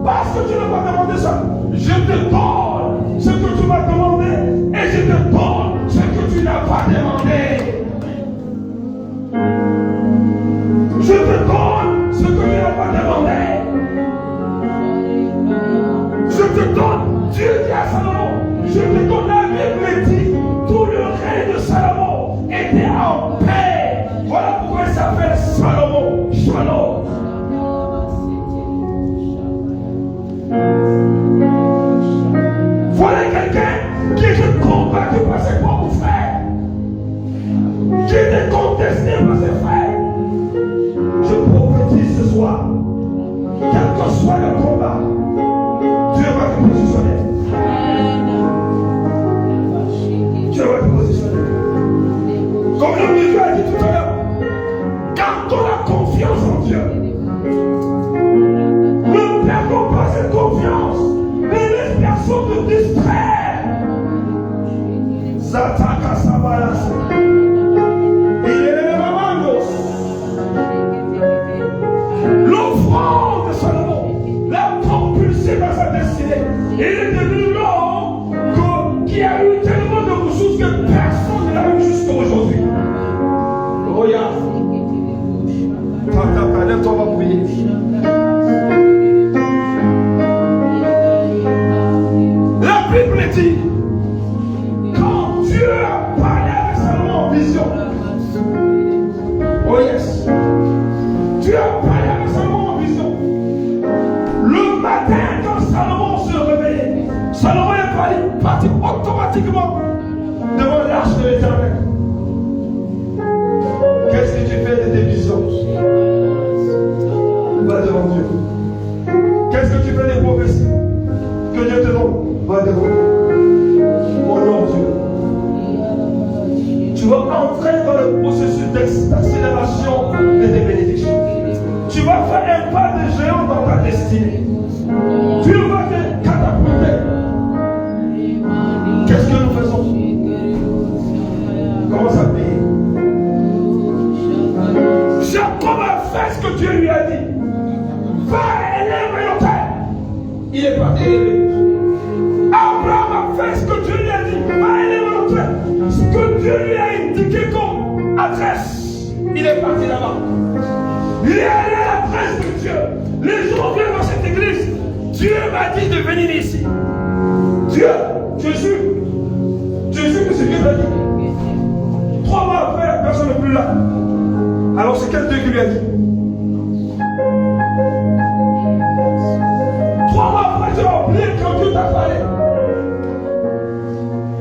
parce que tu n'as pas demandé ça, je te donne ce que tu m'as demandé et je te donne ce que tu n'as pas demandé. Je te donne ce que tu n'as pas demandé. Je te donne, Dieu dit à Salomon, je te donne la Bible dit, tout le règne de Salomon était en paix. Voilà pourquoi il s'appelle Salomon. Shalom. Voilà quelqu'un qui est combattu par ses propres frères, qui est contesté par ses frères. Je prophétise ce soir, quel que soit le combat, Dieu va te positionner. Dieu va te positionner. Comme le musée a dit tout à l'heure, gardons la confiance en Dieu. Ne perdons pas cette confiance. Ne laisse personne te distraire. Zataka Sabalas. L'offrande de Salomon l'a propulsé dans sa destinée. Il est devenu l'homme qui a eu tellement de ressources que personne ne l'a eu jusqu'à aujourd'hui. Oh ya. Lève-toi, on va prier. La Bible dit, quand Dieu a parlé avec Salomon en vision, l'arche de l'Éternel. Qu'est-ce que tu fais de tes visions? Va devant Dieu. Qu'est-ce que tu fais des prophéties que Dieu te donne? Va devant Dieu. Honore Dieu. Tu vas entrer dans le processus d'accélération de tes bénédictions. Tu vas faire un pas de géant dans ta destinée. Dieu va te catapulter. Qu'est-ce que nous faisons? Commence à payer. Jacob a fait ce que Dieu lui a dit. Va élève le terre. Il est parti élever. Abraham a fait ce que Dieu lui a dit. Va élève le terre. Ce que Dieu lui a indiqué comme adresse. Il est parti là-bas. Il est allé à l'adresse de Dieu. Les gens viennent dans cette église. Dieu m'a dit de venir ici. Dieu, Jésus que c'est Dieu t'a dit. 3 mois après, la personne n'est plus là. Alors c'est quel Dieu qui lui a dit? 3 mois après, tu as oublié quand Dieu t'a parlé.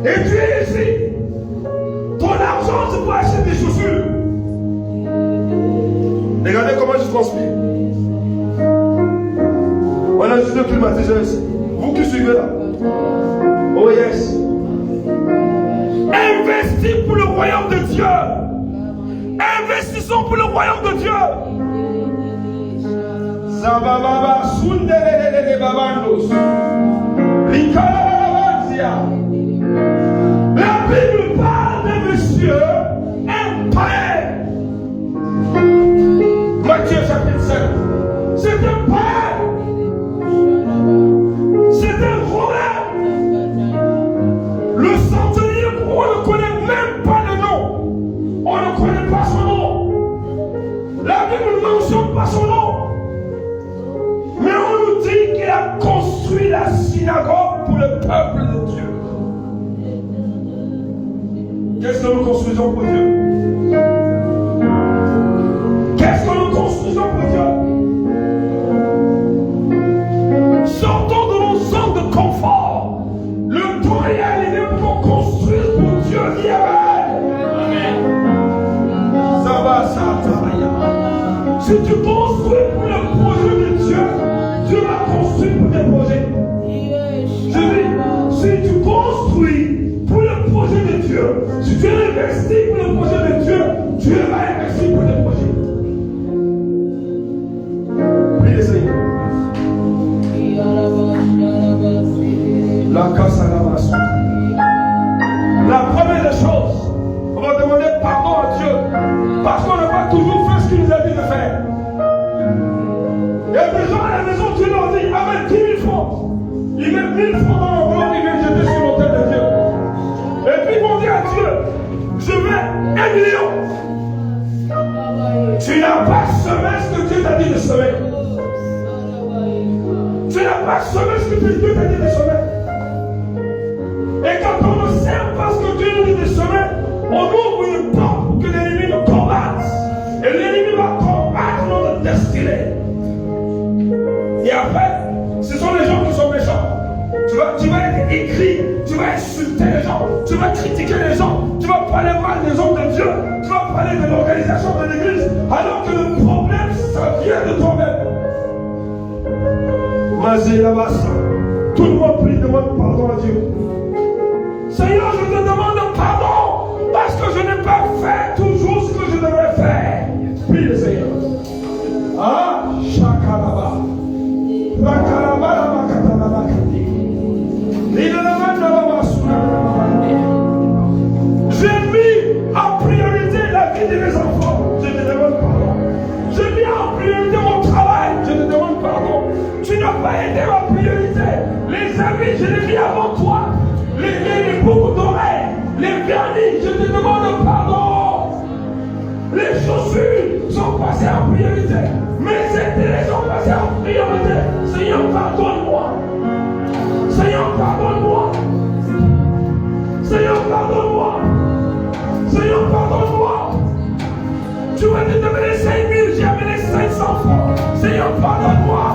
Et tu es ici. Ton argent, c'est pour acheter des chaussures. Regardez comment je transpire. On a juste le climatiseur ici. Vous qui suivez là. Oh yes. Investis pour le royaume de Dieu. Investissons pour le royaume de Dieu. Zabababa sundelelele babandos. Rikalabazia. La Bible parle de monsieur un païen. Matthieu chapitre 5. C'est un païen. C'est un romain. Le centenier, on ne connaît même pas le nom. On ne connaît pas son nom. La Bible ne mentionne pas son nom. Mais on nous dit qu'il a construit la synagogue pour le peuple de Dieu. Qu'est-ce que nous construisons pour Dieu? Qu'est-ce que nous construisons pour Dieu? Sortons de nos zones de confort. Le temps est arrivé pour construire pour Dieu qui est. Si tu construis pour le projet de Dieu, Dieu va construire pour tes projets. Je dis, si tu construis pour le projet de Dieu, si tu investis pour le projet de Dieu, Dieu va investir pour tes projets. Prie le Seigneur. La casse à la masse. La première des choses, on va demander pardon à Dieu parce qu'on n'a pas toujours fait ce qu'il nous a dit de faire. Il y a des gens à la maison, Dieu leur dit amène 10 000 francs. Ils mettent 1000 francs dans l'enveloppe, ils viennent jeter sur l'autel de Dieu. Et puis ils vont dire à Dieu je veux 1 million. Tu n'as pas semé ce que Dieu t'a dit de semer. Tu n'as pas semé ce que Dieu t'a dit de semer. Et quand on ne sème pas ce que Dieu nous dit de semer, on ouvre une porte pour que l'ennemi nous combatte. Et l'ennemi va combattre notre destinée. Et après, ce sont les gens qui sont méchants. Tu vas être écrit, tu vas insulter les gens, tu vas critiquer les gens, tu vas parler mal des hommes de Dieu, tu vas parler de l'organisation de l'église, alors que le problème, ça vient de toi-même. Tout le monde prie, demande pardon à Dieu. Seigneur, je te demande pardon parce que je n'ai pas fait toujours ce que je devrais faire. Prie le Seigneur. Ah, Shakalaba. J'ai mis en priorité la vie de mes enfants, je te demande pardon. J'ai mis en priorité mon travail, je te demande pardon. Tu n'as pas été ma priorité. Les amis, je les mis avant toi. Les boucles d'oreilles, les vernis, je te demande pardon. Les chaussures sont passées en priorité. Mes intérêts sont passés en priorité. Seigneur, pardonne-moi. Seigneur, pardonne-moi. Seigneur, pardonne-moi. Seigneur, pardonne-moi. Tu m'as dit de donner 5 000, j'ai amené 500 francs. Seigneur, pardonne-moi.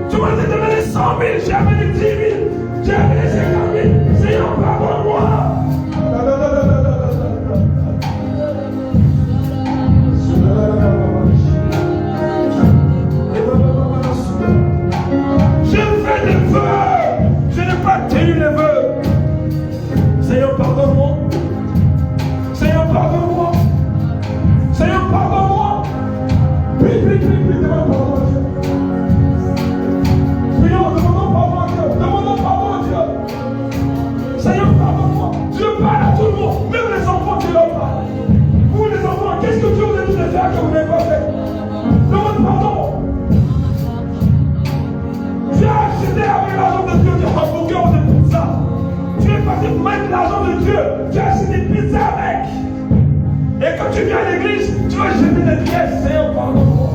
Tu m'as dit de donner 100 000, j'ai amené 10 000. J'ai amené 50 000. Seigneur, pardonne-moi. Seigneur, pardonne-moi. Seigneur, pardonne-moi. Seigneur, pardonne-moi. Prie, prie, prie, prie, demande pardon à Dieu. Prions, demandons pardon à Dieu. Demandons pardon à Dieu. Seigneur, pardonne-moi. Dieu parle à tout le monde, même les enfants, Dieu leur parle. Vous, les enfants, qu'est-ce que Dieu vous a dit de faire que vous n'avez pas fait? Demande pardon. Tu as acheté avec l'argent de Dieu des hamburgers ou des pizzas. Tu es parti mettre l'argent de Dieu. Tu as acheté des pizzas avec. Et quand tu viens à l'église, tu vas jeter des pièces. Seigneur, pardonne-moi.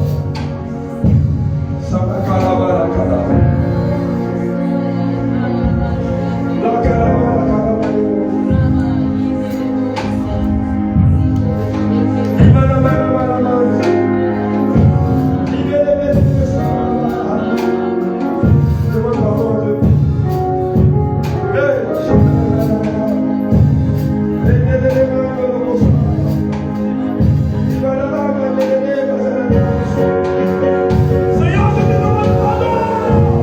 Seigneur, je te demande pardon.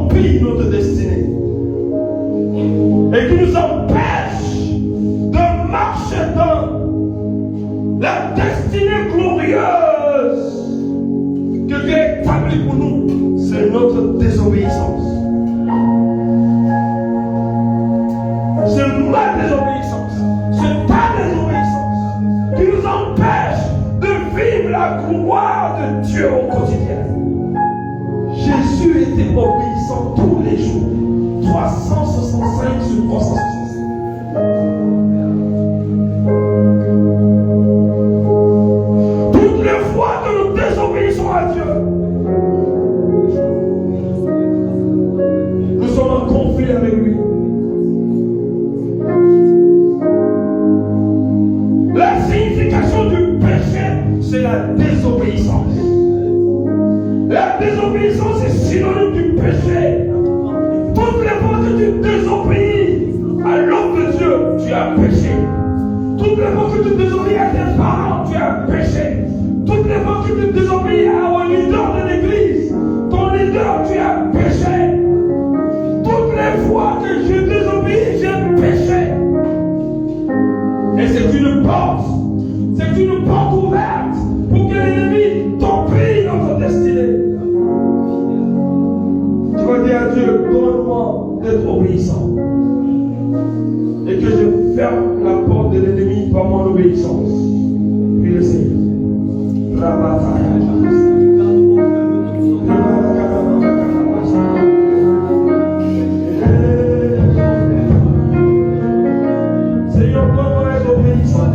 torpille notre destinée et qui nous empêche de marcher dans la destinée glorieuse que Dieu a établie pour nous, c'est notre désobéissance. C'est ma désobéissance, c'est ta désobéissance qui nous empêche de vivre la gloire de Dieu au quotidien. Jésus était obéissant tous les jours, 365 sur 365. Toutes les fois que nous désobéissons à Dieu, nous sommes en conflit avec lui. La signification du péché, c'est la désobéissance. La désobéissance est synonyme du péché. Toutes les fois que tu désobéis à l'homme de Dieu, tu as péché. Toutes les fois que tu désobéis à tes parents, tu as péché. Toutes les fois que tu désobéis au leader de l'église, ton leader, tu as péché. Toutes les fois que je désobéis, j'ai péché. Et c'est une porte ouverte pour que l'ennemi torpille notre destinée. Tu vas dire à Dieu, donne-moi d'être obéissant. Et que je ferme la porte de l'ennemi par mon obéissance. Puis le Seigneur. Seigneur, donne-moi d'être obéissant.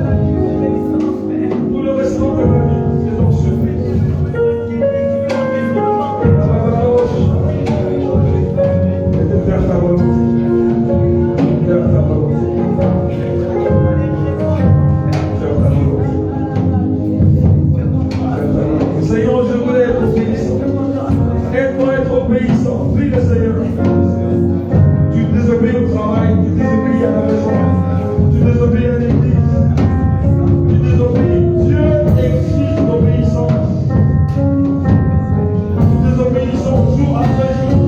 Pour le restant de ma vie, je t'en supplie. Et de faire ta volonté. Faire ta volonté. Faire ta volonté. Seigneur, je voulais être obéissant. Aide-moi à être obéissant. Prie le Seigneur. Tu désobéis au travail, tu désobéis à la maison, tu désobéis à l'église. Dieu exige l'obéissance. Nous désobéissons jour après jour.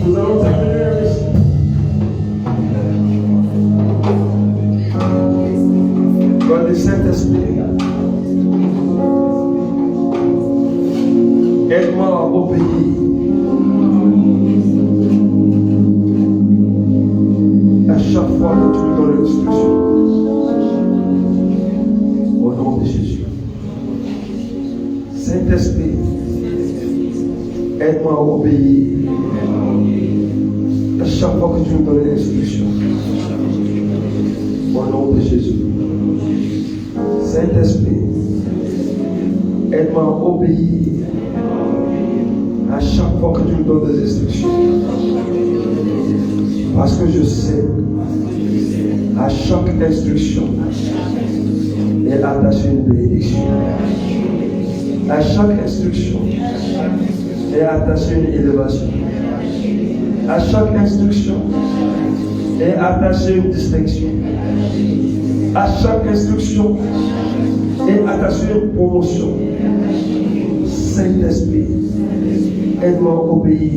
Nous allons terminer ici. Dans le Saint-Esprit, aide-moi à obéir. À chaque fois que tu me donnes l'instruction. Au nom de Jésus. Saint-Esprit, aide-moi à obéir. À chaque fois que tu me donnes l'instruction. Au nom de Jésus. Saint-Esprit, aide-moi à obéir. À chaque fois que tu me donnes des instructions. Parce que je sais, à chaque instruction est attachée une bénédiction. À chaque instruction est attachée une élévation. À chaque instruction est attachée une distinction. À chaque instruction est attachée une promotion. Saint-Esprit, aide-moi à obéir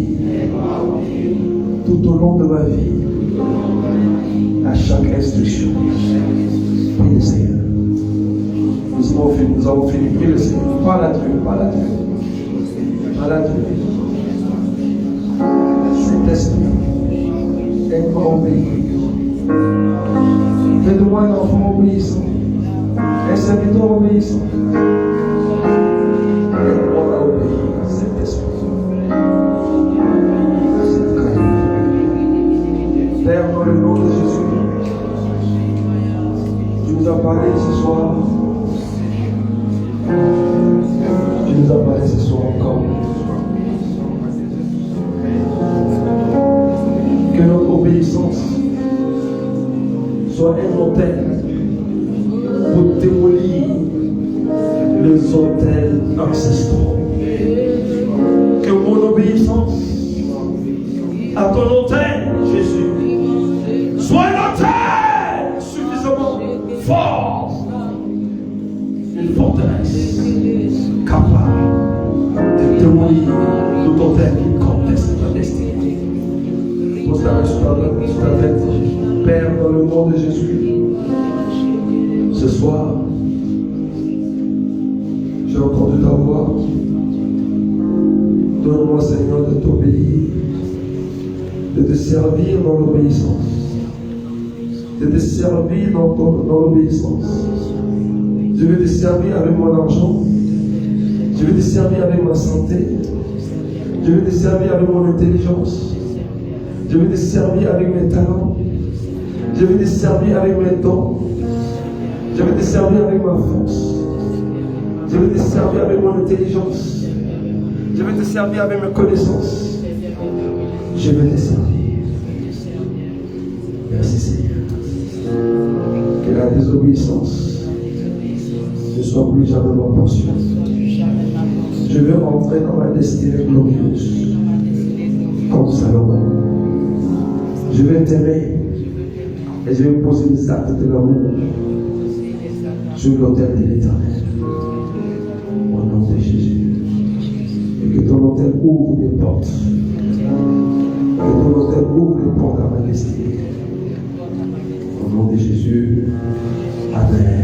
tout au long de ma vie à chaque instruction. Prie le Seigneur. Nous avons fini. Prie le Seigneur. Parle à Dieu. Parle à Dieu. Parle à Dieu. Saint-Esprit, aide-moi à obéir. Fais de moi un enfant obéissant, un serviteur obéissant. Aide-moi à obéir, Saint-Esprit. Père, dans le nom de Jésus, tu nous as parlé ce soir. Tu nous as parlé ce soir encore. Que notre obéissance soit un autel pour démolir les autels ancestraux. Que mon obéissance à ton autel, Jésus. Sois un autel suffisamment fort, une forteresse capable de démolir tout autel qui conteste ta destinée. Pose ta main sur ta tête. Père, dans le nom de Jésus, ce soir, j'ai entendu ta voix. Donne-moi, Seigneur, de t'obéir, de te servir dans l'obéissance, de te servir dans l'obéissance. Je veux te servir avec mon argent, je veux te servir avec ma santé, je veux te servir avec mon intelligence, je veux te servir avec mes talents, je veux te servir avec mes dons, je veux te servir avec ma force, je veux te servir avec mon intelligence. Je vais te servir avec mes connaissances. Je vais te servir. Merci Seigneur. Que la désobéissance ne soit plus jamais ma portion. Je veux entrer dans ma destinée glorieuse. Comme Salomon. Je vais t'aimer. Et je vais poser des actes de l'amour sur l'autel de l'Éternel. Au nom de Jésus. Que ton autel ouvre des portes. Que ton autel ouvre des portes à ma destinée. Au nom de Jésus. Amen.